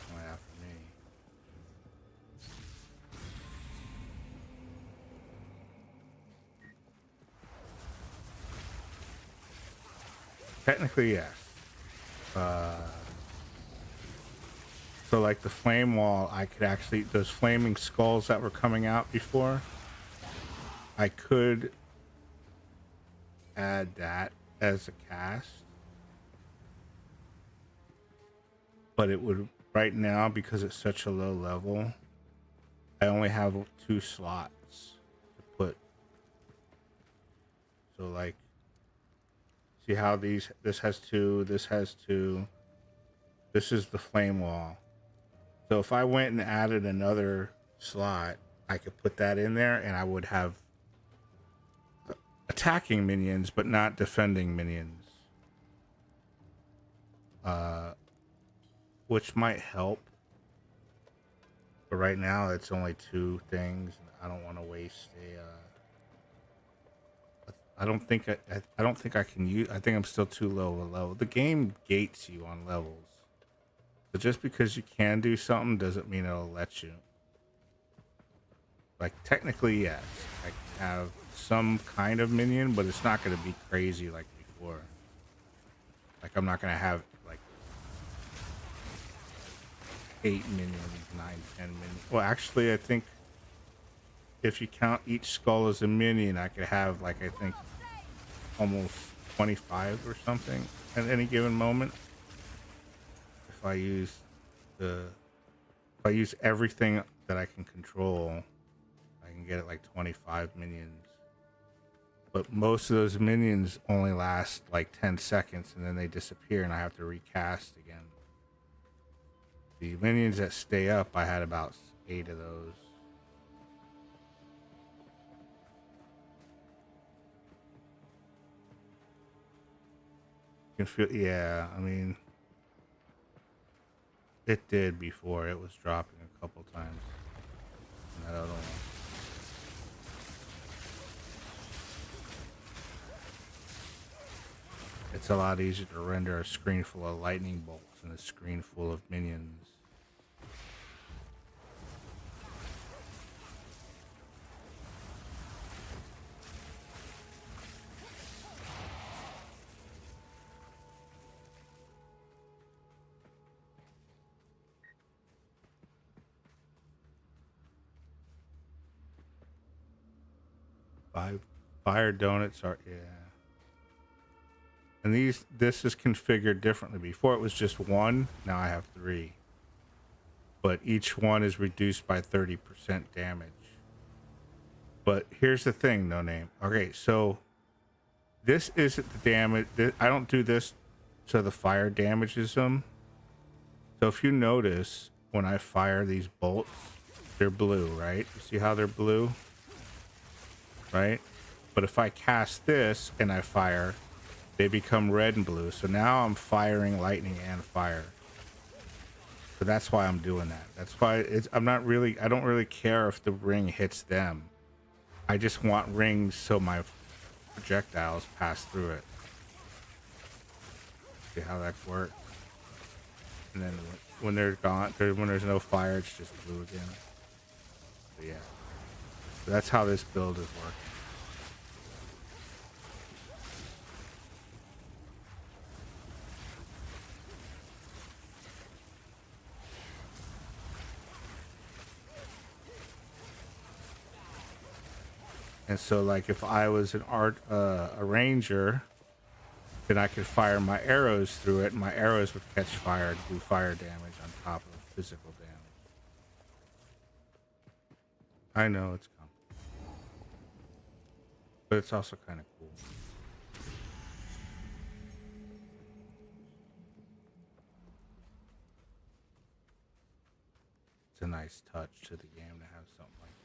They're all after me. Technically, yes. So like the flame wall, I could actually, those flaming skulls that were coming out before, I could add that as a cast. But it would, right now, because it's such a low level, I only have 2 slots to put. So like, see how this has 2, this has 2. This is the flame wall. So if I went and added another slot, I could put that in there and I would have attacking minions, but not defending minions. Which might help. But right now it's only 2 things. And I don't want to waste I don't think I don't think I can use. I think I'm still too low of a level. The game gates you on levels. So just because you can do something doesn't mean it'll let you. Like technically, yes, I can have some kind of minion, but it's not going to be crazy like before. Like I'm not going to have like 8 minions, 9, 10 minions. Well, actually, I think if you count each skull as a minion, I could have like, I think almost 25 or something at any given moment. If I use everything that I can control, I can get it like 25 minions. But most of those minions only last like 10 seconds and then they disappear and I have to recast again. The minions that stay up, I had about 8 of those. You can feel, yeah, I mean, it did before. It was dropping a couple times. And that other one. It's a lot easier to render a screen full of lightning bolts than a screen full of minions. Fire donuts are, yeah. And this is configured differently. Before it was just 1, now I have 3. But each one is reduced by 30% damage. But here's the thing, No Name. Okay, so this isn't the damage. I don't do this so the fire damages them. So if you notice, when I fire these bolts, they're blue, right? You see how they're blue? Right? But if I cast this and I fire, they become red and blue. So now I'm firing lightning and fire. So that's why I'm doing that. That's why I don't really care if the ring hits them. I just want rings so my projectiles pass through it. See how that works? And then when they're gone, when there's no fire, it's just blue again. But yeah. So that's how this build is working. And so, like, if I was a ranger, then I could fire my arrows through it, and my arrows would catch fire and do fire damage on top of physical damage. I know it's complicated, but it's also kind of cool. It's a nice touch to the game to have something like that.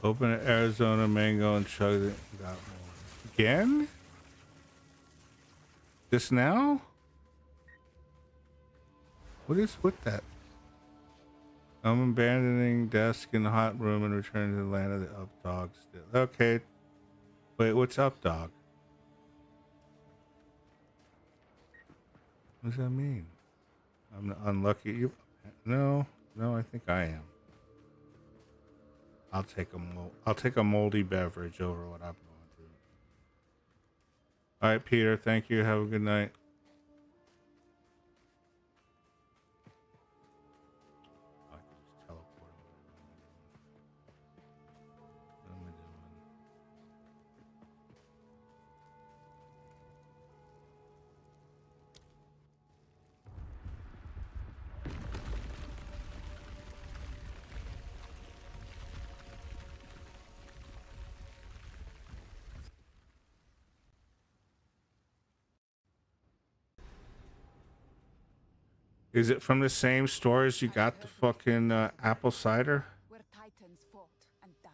Open an Arizona mango and chug it. Got more. Again? Just now? What is with that? I'm abandoning desk in the hot room and returning to the land of the up dog still. Okay. Wait, what's up dog? What does that mean? I'm unlucky. You? No, I think I am. I'll take a moldy beverage over what I'm going through. All right, Peter. Thank you. Have a good night. I can just teleport over. Is it from the same store as you got the fucking apple cider? Where titans fought and died.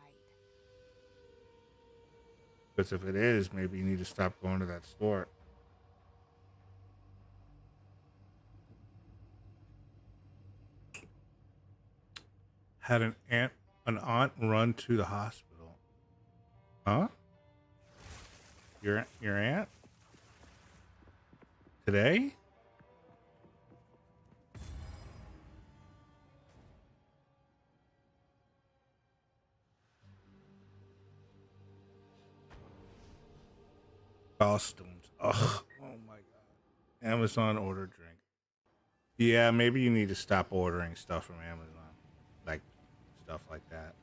Because if it is, maybe you need to stop going to that store. Had an aunt run to the hospital. Huh? Your aunt? Today? Gallstones. Ugh. Oh my god. Amazon order drink. Yeah, maybe you need to stop ordering stuff from Amazon. Like stuff like that.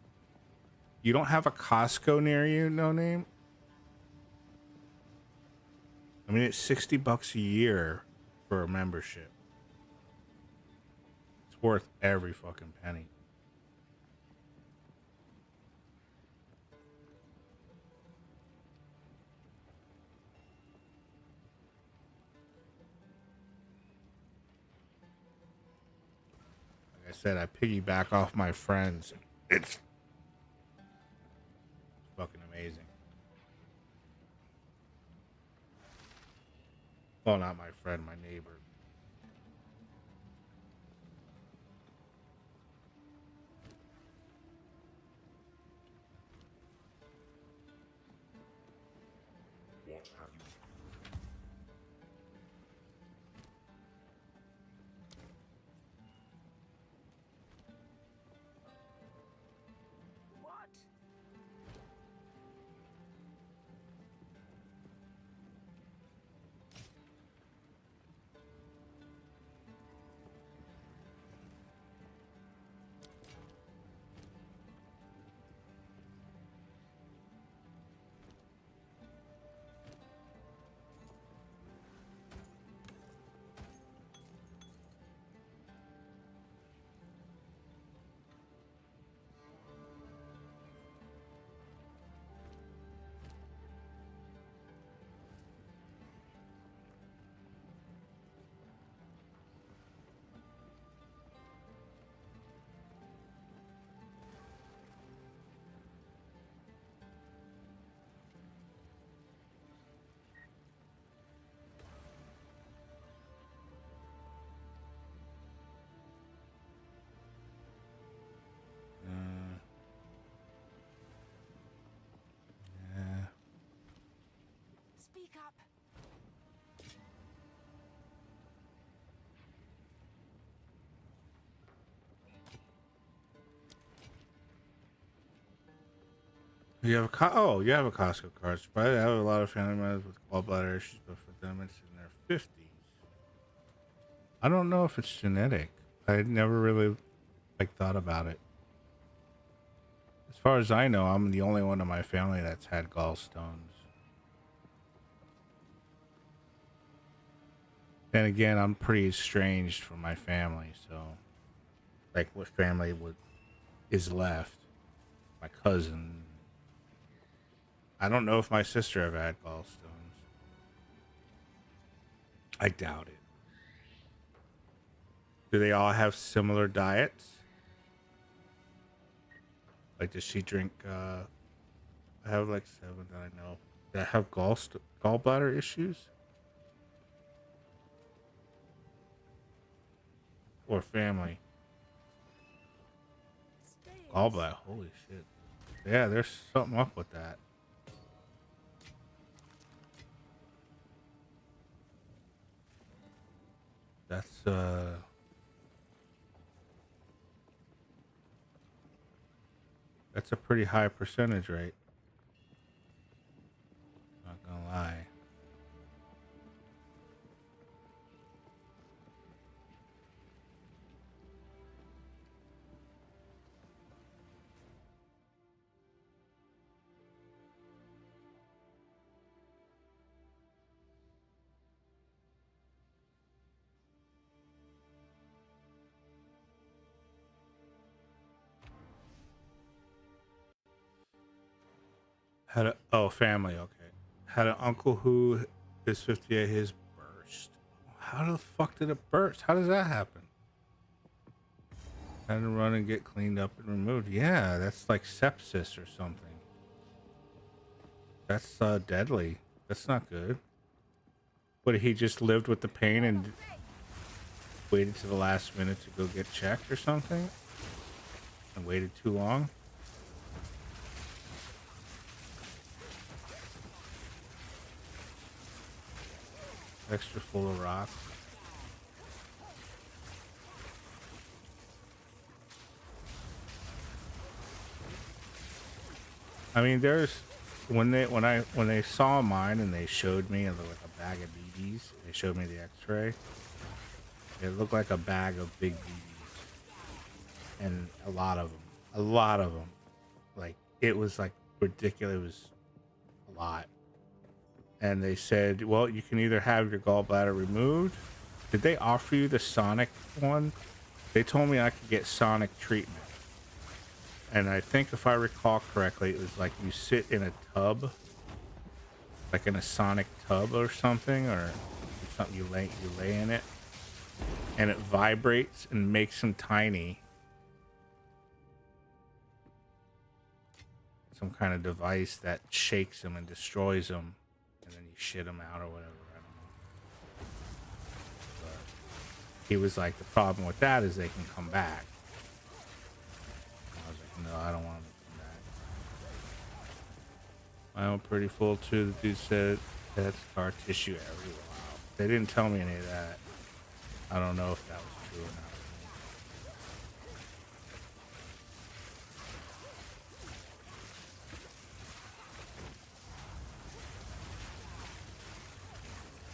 You don't have a Costco near you, no name? I mean, it's $60 a year for a membership. It's worth every fucking penny. Like I said, I piggyback off my friends. It's fucking amazing. Well, not my friend, my neighbor. What have you? What? Yeah. Speak up. You have you have a Costco card. But I have a lot of family members with gallbladder issues, but for them it's in their 50s. I don't know if it's genetic. I never really thought about it. As far as I know, I'm the only one in my family that's had gallstones. Then again, I'm pretty estranged from my family, so like what family is left? My cousin. I don't know if my sister ever had gallstones. I doubt it. Do they all have similar diets? Like, does she drink? I have like 7 that I know that have gallbladder issues, or family gallbladder. Holy shit! Yeah, there's something up with that. That's a pretty high percentage rate. Not gonna lie. Had family, okay. Had an uncle who is 58, his burst. How the fuck did it burst? How does that happen? Had to run and get cleaned up and removed. Yeah, that's like sepsis or something. That's deadly. That's not good. But he just lived with the pain and waited to the last minute to go get checked or something? And waited too long? Extra full of rocks. I mean, there's when they saw mine and they showed me like a bag of BBs. They showed me the X-ray. It looked like a bag of big BBs, and a lot of them. Like it was like ridiculous. It was a lot. And they said, well, you can either have your gallbladder removed. Did they offer you the Sonic one? They told me I could get Sonic treatment. And I think if I recall correctly, it was like you sit in a tub, like in a Sonic tub or something, or something you lay in it, and it vibrates and makes them tiny. Some kind of device that shakes them and destroys them, and then you shit them out or whatever. I don't know. But he was like, the problem with that is they can come back. I was like, no, I don't want them to come back. My own pretty full too. The dude said that scar tissue everywhere. Wow. They didn't tell me any of that. I don't know if that was true or not.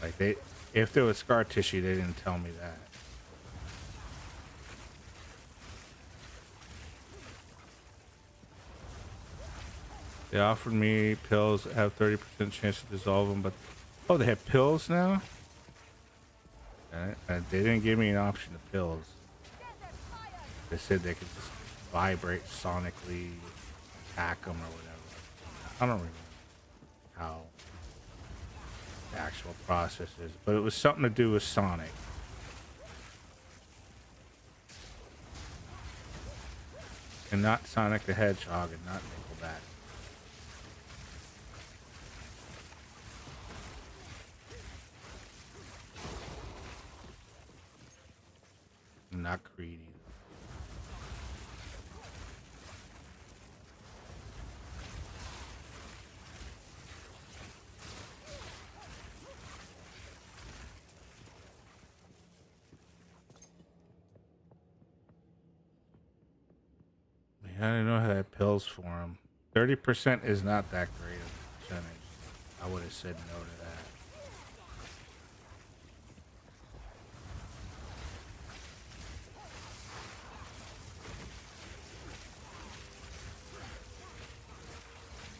Like if there was scar tissue, they didn't tell me that. They offered me pills that have 30% chance to dissolve them, but oh, they have pills now? They didn't give me an option of pills. They said they could just vibrate sonically, attack them or whatever. I don't remember how the actual process is, but it was something to do with Sonic. And not Sonic the Hedgehog and not Nickelback. Not Creed either. Man, I didn't know how to have pills for him. 30% is not that great of a percentage. I would have said no to that.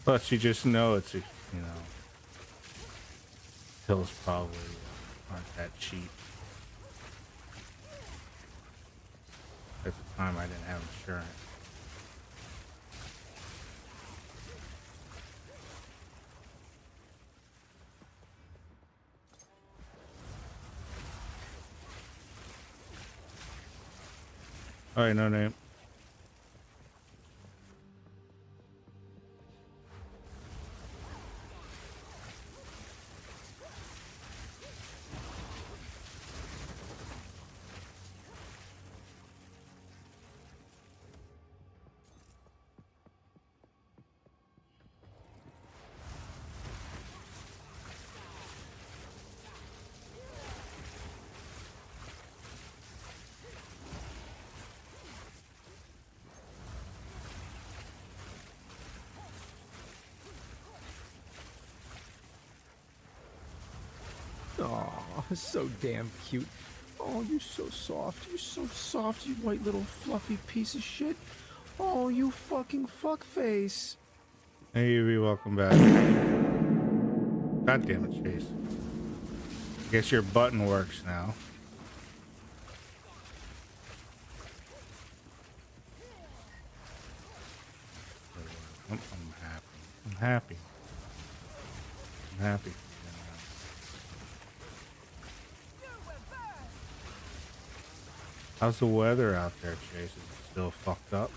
Plus, you just know it's, pills probably aren't that cheap. At the time, I didn't have insurance. All right, no name. Oh, so damn cute. Oh, you're so soft. You're so soft, you white little fluffy piece of shit. Oh, you fucking fuckface. Hey, Evie, welcome back. God damn it, Chase. I guess your button works now. I'm happy. I'm happy. I'm happy. How's the weather out there, Chase? Is it still fucked up?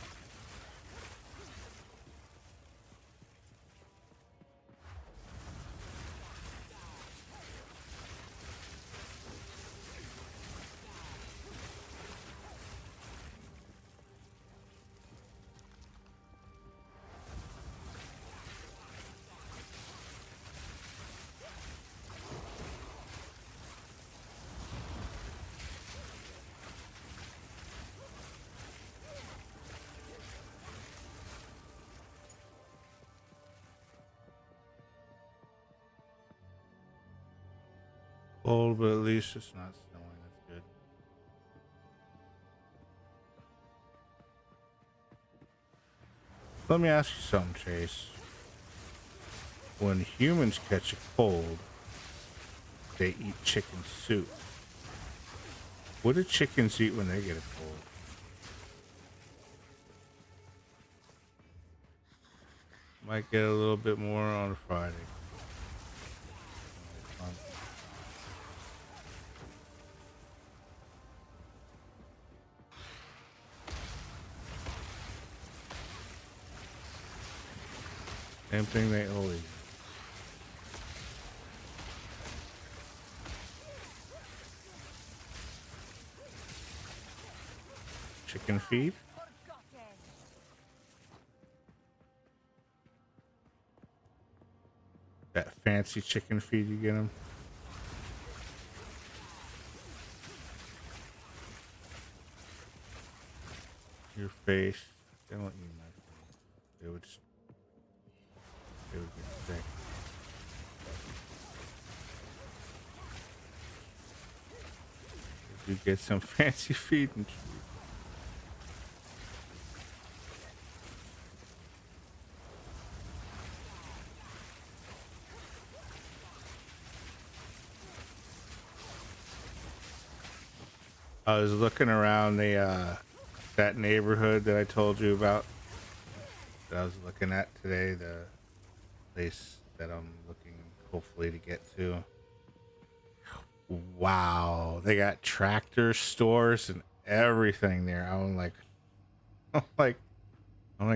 Cold, but at least it's not snowing. That's good. Let me ask you something, Chase. When humans catch a cold, they eat chicken soup. What do chickens eat when they get a cold? Might get a little bit more on Friday. Same thing they always eat. Chicken feed? That fancy chicken feed you get them? Your face. They don't eat my face. They would get sick. You get some fancy feed and I was looking around the that neighborhood that I told you about that I was looking at today, the place that I'm looking hopefully to get to. Wow, they got tractor stores and everything there. I'm like, I'm like,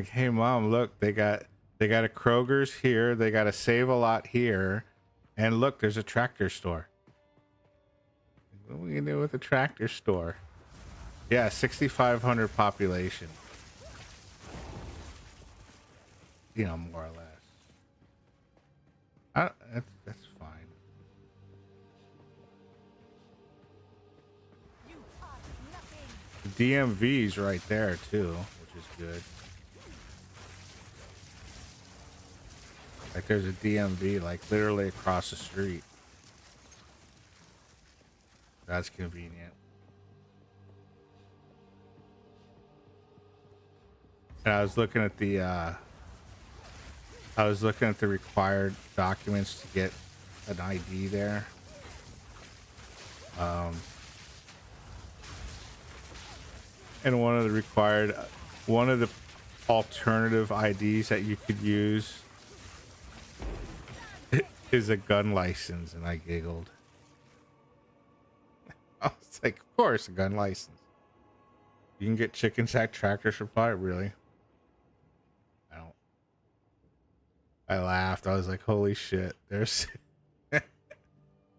hey mom, look, they got a Kroger's here, they got a Save-A-Lot here, and look, there's a tractor store. What are we gonna do with a tractor store? Yeah, 6,500 population. You know, more or less. That's fine. The DMV's right there too, which is good. Like there's a DMV like literally across the street. That's convenient. And I was looking at the required documents to get an ID there. And one of the alternative IDs that you could use is a gun license, and I giggled. I was like, of course, a gun license. You can get chicken sack tractor supply, really? I laughed. I was like, holy shit, there's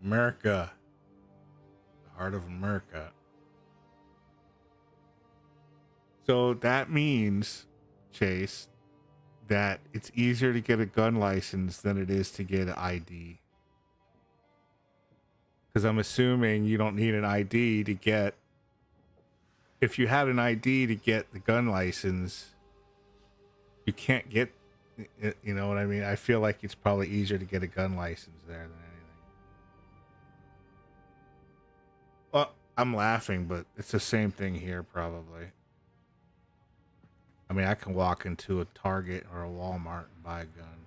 America. The heart of America. So that means, Chase, that it's easier to get a gun license than it is to get an ID. Because I'm assuming you don't need an ID to get... If you had an ID to get the gun license, you can't get... You know what I mean? I feel like it's probably easier to get a gun license there than anything. Well, I'm laughing, but it's the same thing here, probably. I mean, I can walk into a Target or a Walmart and buy a gun.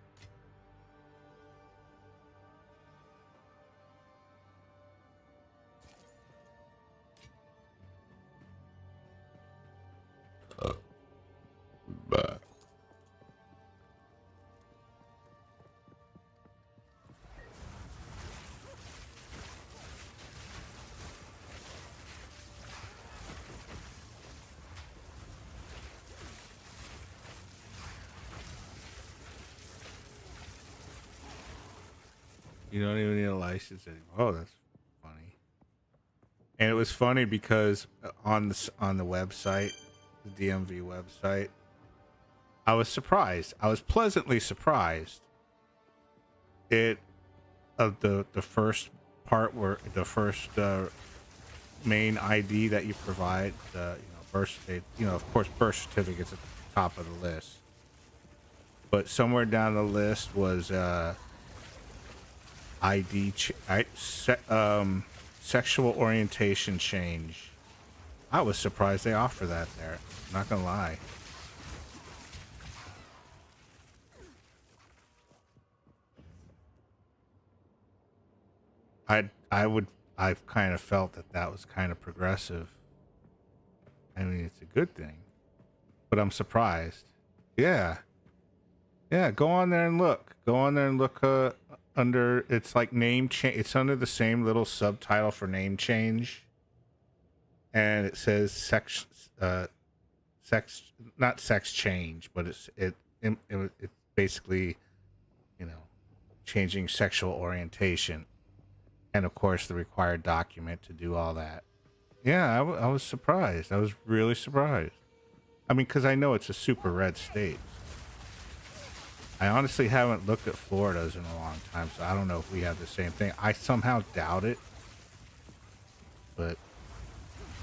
But You don't even need a license anymore. Oh, that's funny. And it was funny because on the website, the DMV website, I was surprised. I was pleasantly surprised. It of the first part where the first main ID that you provide, birth certificate, of course, birth certificates at the top of the list. But somewhere down the list was sexual orientation change. I was surprised they offer that there. I'm not gonna lie. I've kind of felt that was kind of progressive. I mean, it's a good thing, but I'm surprised. Yeah. Yeah, go on there and look. Go on there and look under, it's like name change. It's under the same little subtitle for name change. And it says sex, not sex change, but it's basically, changing sexual orientation. And of course, the required document to do all that. Yeah, I was surprised. I was really surprised. I mean, because I know it's a super red state. I honestly haven't looked at Florida's in a long time, so I don't know if we have the same thing. I somehow doubt it. But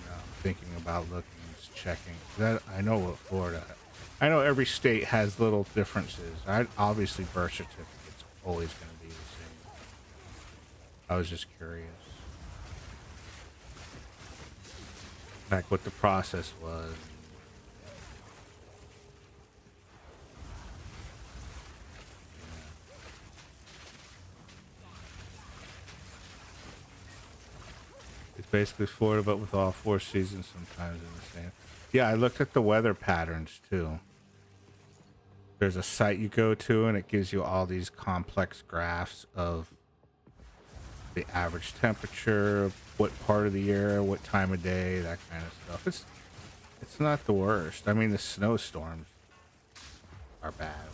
I'm thinking about looking and just checking. I know what Florida... I know every state has little differences. Obviously, birth certificate's always going to be the same. I was just curious. Like what the process was. It's basically Florida, but with all 4 seasons sometimes in the same. Yeah, I looked at the weather patterns too. There's a site you go to and it gives you all these complex graphs of the average temperature, what part of the year, what time of day, that kind of stuff. It's not the worst. I mean, the snowstorms are bad.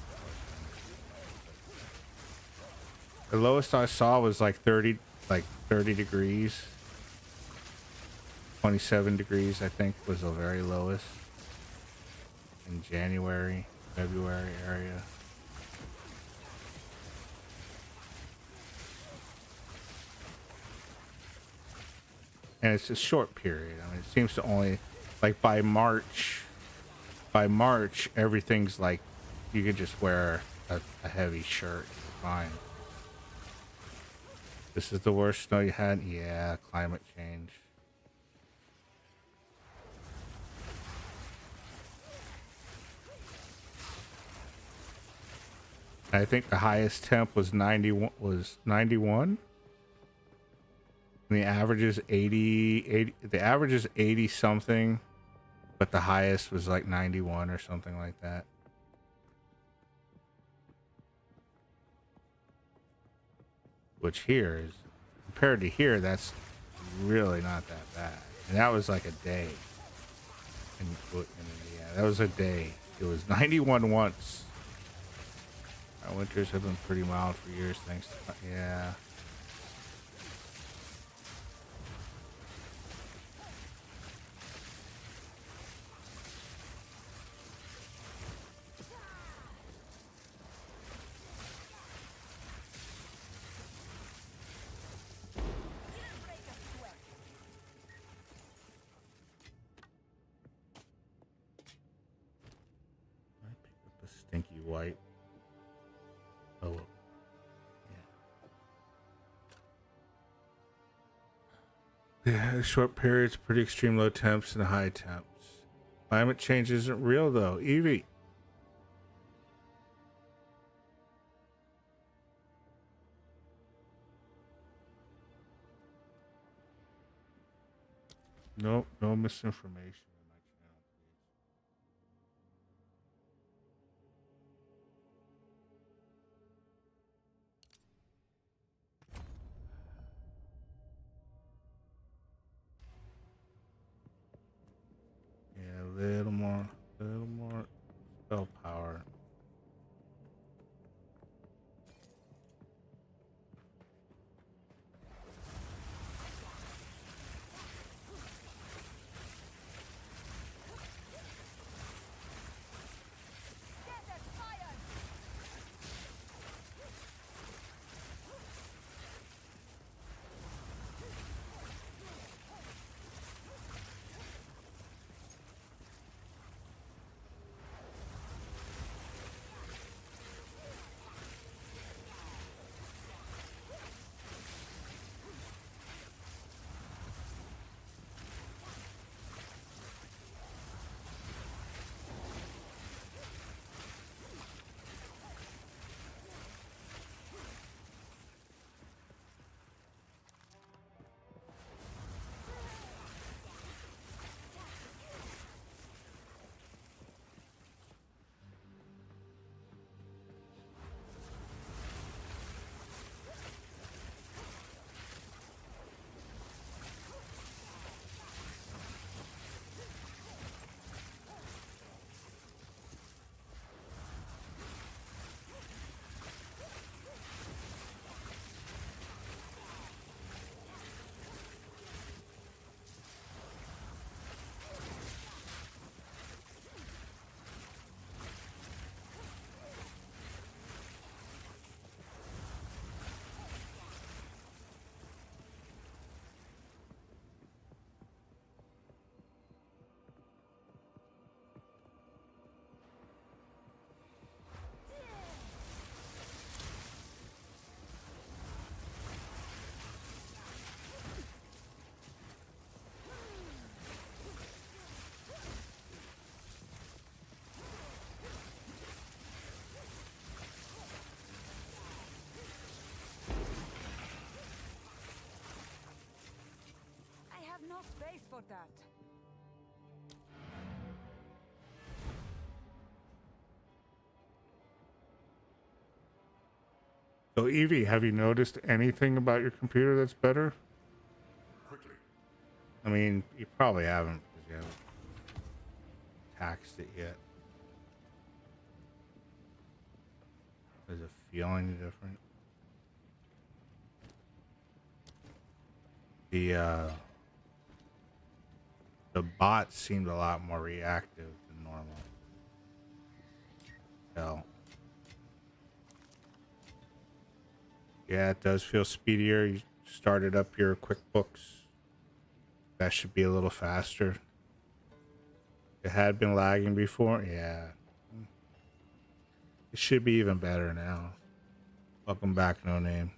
The lowest I saw was like 30 degrees. 27 degrees, I think, was the very lowest in January, February area. And it's a short period. I mean, it seems to only, like by March, everything's like, you could just wear a heavy shirt. You're fine. This is the worst snow you had? Yeah, climate change. I think the highest temp was 91. And the average is 80. The average is 80 something, but the highest was like 91 or something like that. Which here is, compared to here, that's really not that bad. And that was like a day. In Indiana, that was a day. It was 91 once. Our winters have been pretty mild for years, thanks to... Yeah. I picked up a stinky white. Oh, well. Yeah, short periods, pretty extreme low temps and high temps. Climate change isn't real though. Evie. Nope, no misinformation on my channel, please. Yeah, a little more spell power. for that. So Evie, have you noticed anything about your computer that's better? Quickly. I mean, you probably haven't because you haven't taxed it yet. Does it feel any different? The bot seemed a lot more reactive than normal. So yeah, it does feel speedier. You started up your QuickBooks. That should be a little faster. It had been lagging before. Yeah. It should be even better now. Welcome back, No Name.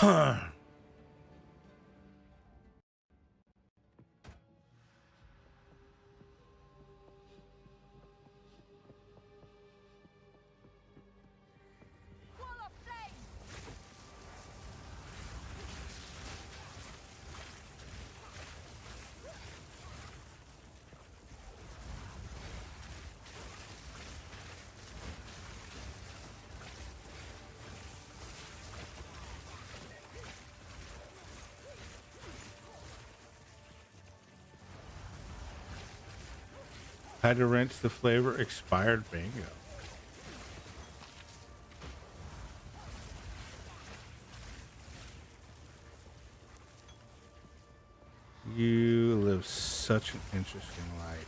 Wall of flame! Had to rinse the flavor. Expired. Bingo. You live such an interesting life.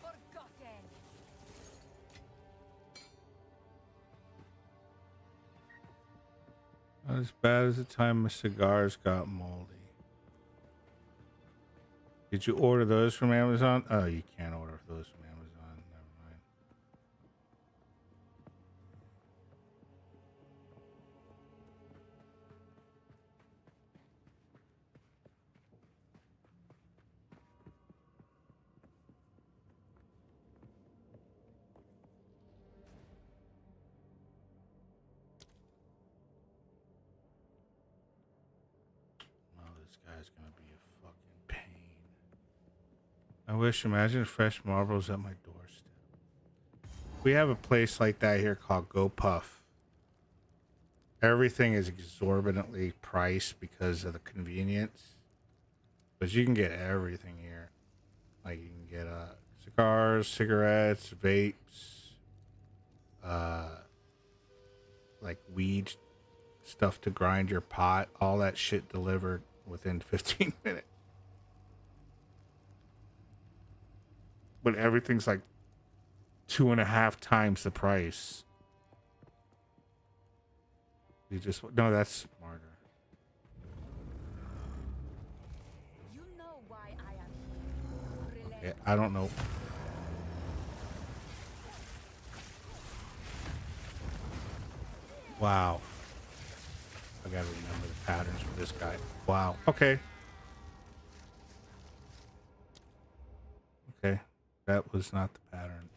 Forgotten! Not as bad as the time my cigars got moldy. Did you order those from Amazon? Oh, you can't order those from Amazon. Never mind. Oh, this guy's gonna be a fucking pain. I wish, imagine fresh marbles at my doorstep. We have a place like that here called Go Puff. Everything is exorbitantly priced because of the convenience, but you can get everything here. Like you can get cigars, cigarettes, vapes, like weed stuff to grind your pot, all that shit delivered within 15 minutes. But everything's like 2.5 times the price. You just no, that's smarter. You know why I am here. Yeah, I don't know. Wow. I gotta remember the patterns for this guy. Wow. Okay. Okay. That was not the pattern.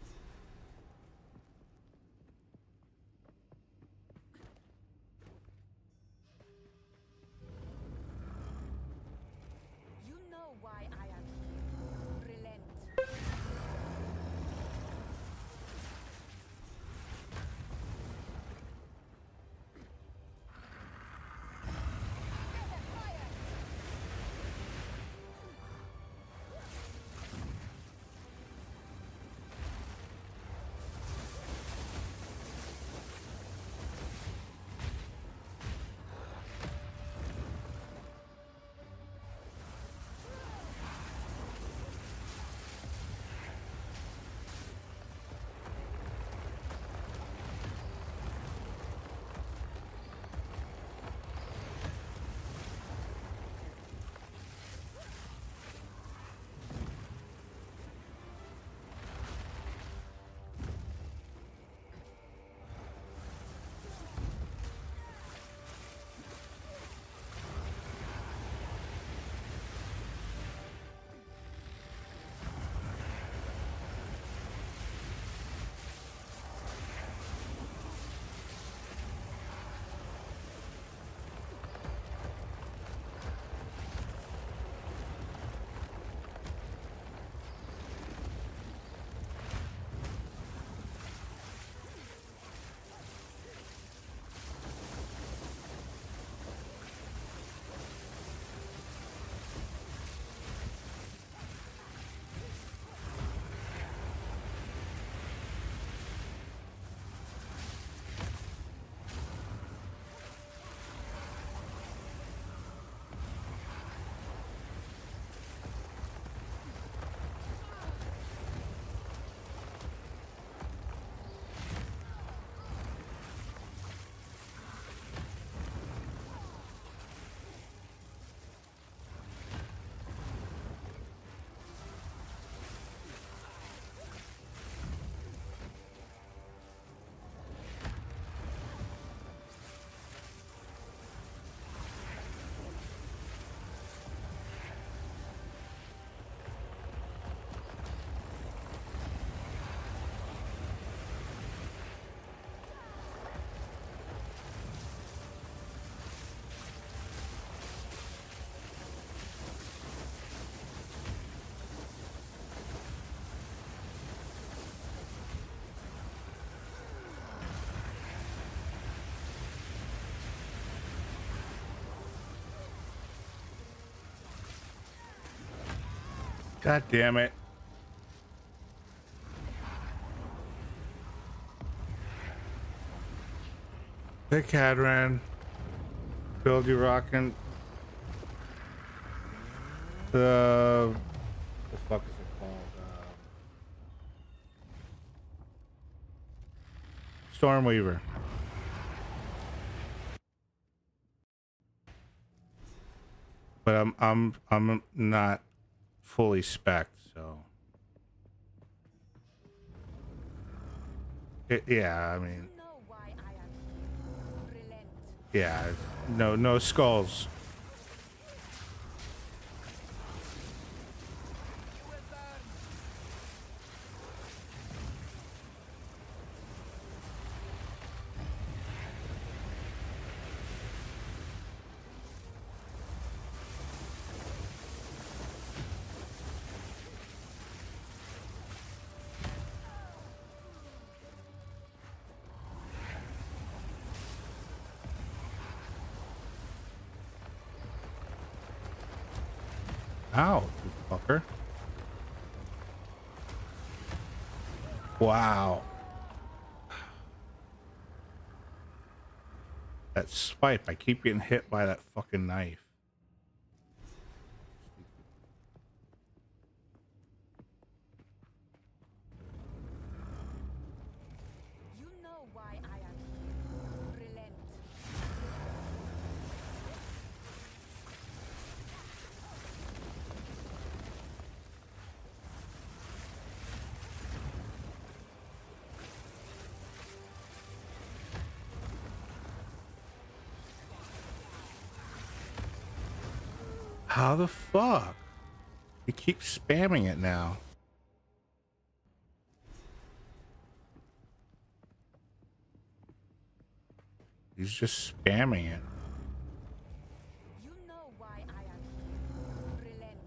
You know why I am here. Relent. God damn it. Hey, Cadran. Build you rockin'. The fuck is it called? Stormweaver. But I'm not fully spec'd, so yeah, I mean, You know why I am here. Relent. yeah, no skulls. Ow, you fucker. Wow. That swipe, I keep getting hit by that fucking knife. You know why I am here. Relent. How the fuck? You keep spamming it now. He's just spamming it. You know why I am here. Relent.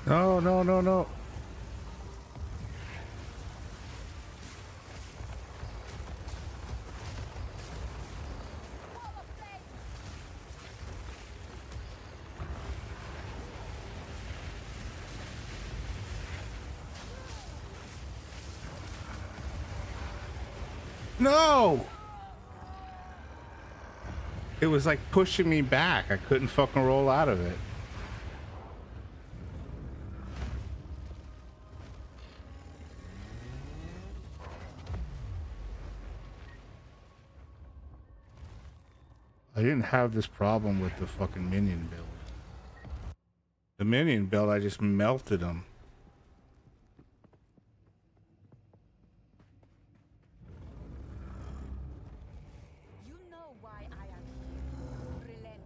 No, no, no, no. No! It was like pushing me back. I couldn't fucking roll out of it. I didn't have this problem with the fucking minion build. The minion build, I just melted them. You know why I am here. Relent.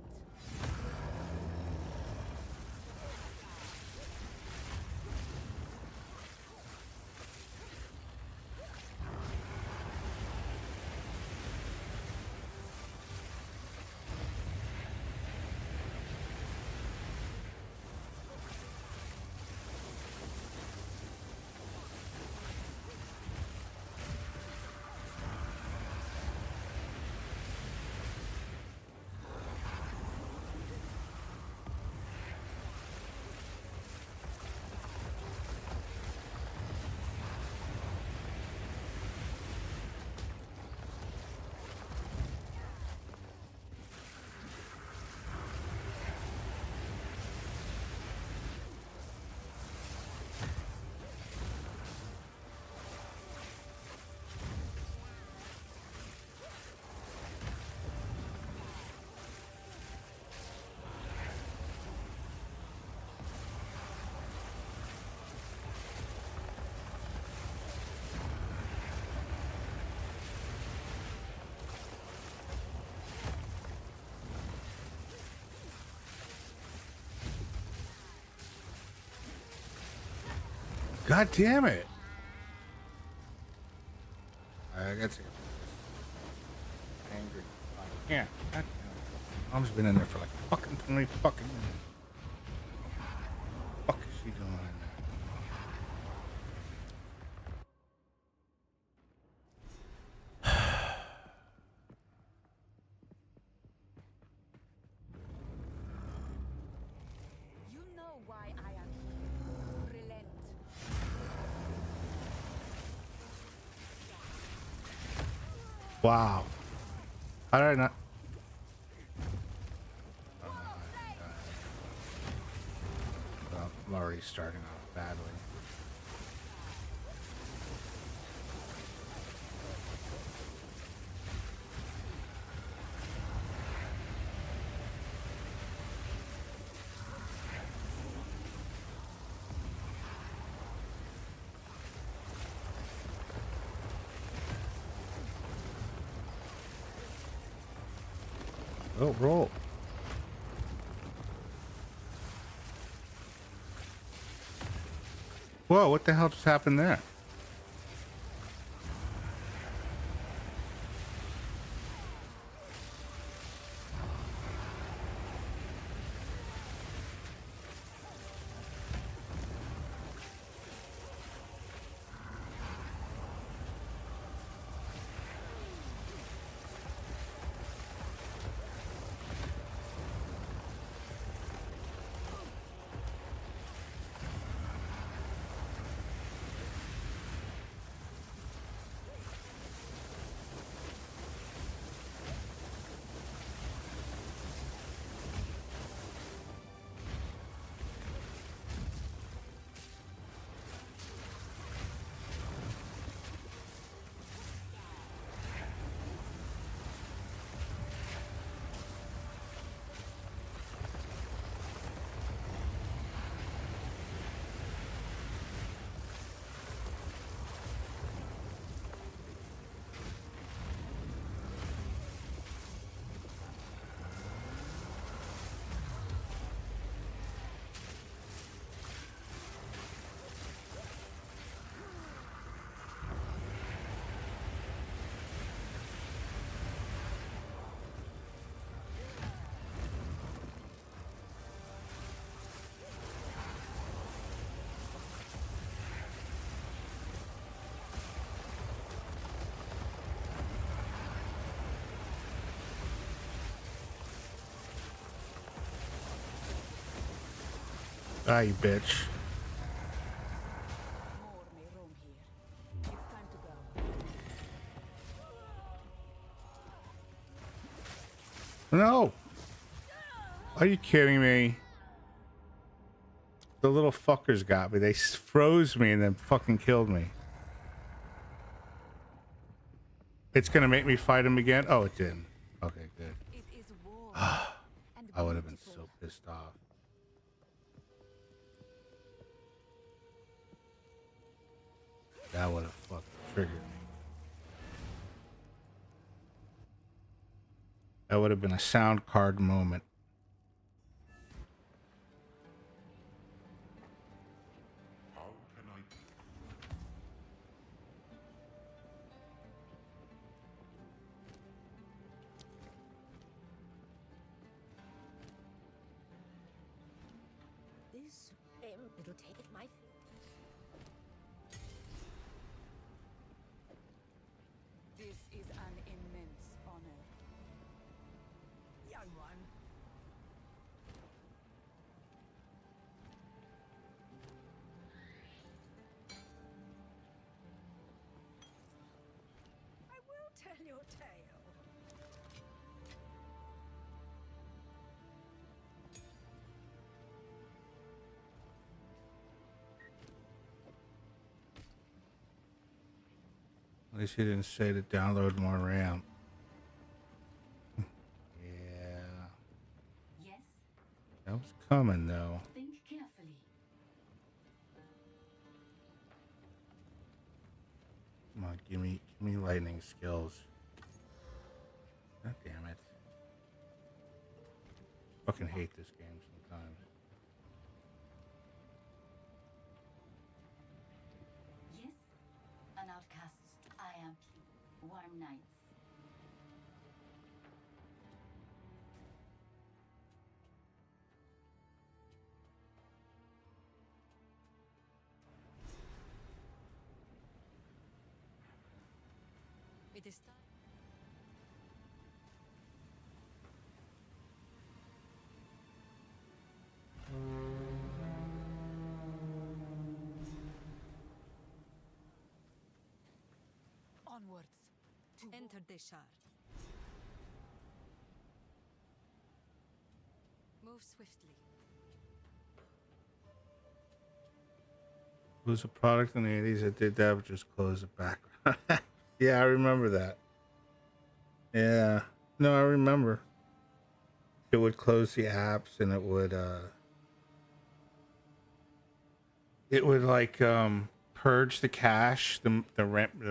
God damn it. I got to angry. Yeah. God damn it. Mom's been in there for like fucking 20 fucking minutes. What the fuck is she doing in there? You know why I am here. Relent. Wow. How did I not? Well, I'm already starting off badly. Oh, roll. Whoa, what the hell just happened there? Ah, you bitch. More may roam here. It's time to go. No! Are you kidding me? The little fuckers got me. They froze me and then fucking killed me. It's gonna make me fight him again? Oh, it didn't. Okay, good. It is warm and I would have been beautiful. so pissed off. That would have fucking triggered me. That would have been a sound card moment. How can I... This it'll take it my This is an immense honor. Young one. I will tell your tale. At least he didn't say to download more RAM. Yeah. Yes, That was coming though. think carefully. Come on, give me lightning skills. God damn it. Fucking hate this game sometimes. long nights. It is time. Onwards. To enter Deshar. Move swiftly. It was a product in the 80s that did that, but just close the background. Yeah, I remember that. Yeah. No, I remember. It would close the apps and it would like purge the cache, the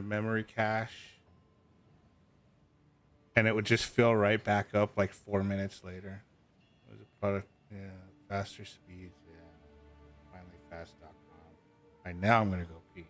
memory cache, and it would just fill right back up like 4 minutes later. It was a product, yeah, faster speeds, yeah. Finallyfast.com. Right now I'm gonna go pee.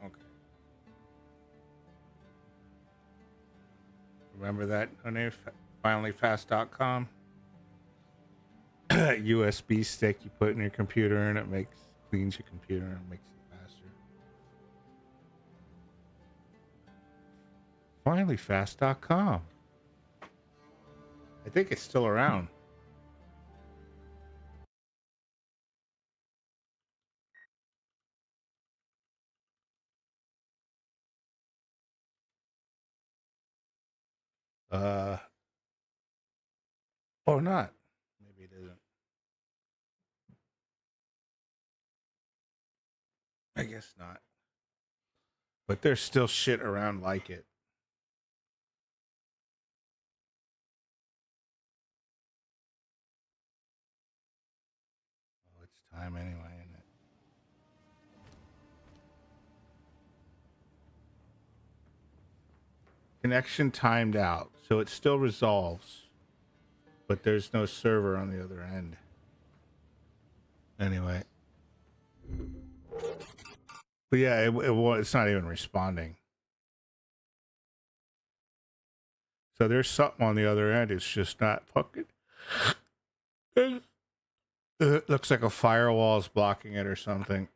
Okay. Remember that finallyfast.com? USB stick you put in your computer and it cleans your computer and makes it faster. Finallyfast.com. I think it's still around. Or not. Maybe it isn't. I guess not. But there's still shit around like it. Oh, it's time anyway, isn't it? Connection timed out. So it still resolves. But there's no server on the other end. Anyway. But yeah, it's not even responding. So there's something on the other end. It's just not fucking. It looks like a firewall is blocking it or something.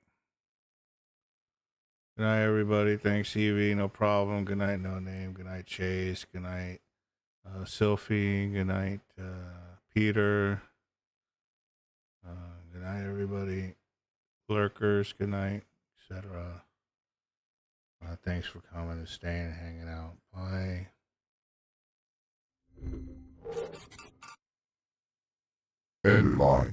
Good night, everybody. Thanks, Evie. No problem. Good night, No Name. Good night, Chase. Good night, Sylphie. Good night, Peter. Good night, everybody. Lurkers. Good night, etc. Thanks for coming and staying and hanging out. Bye. End line.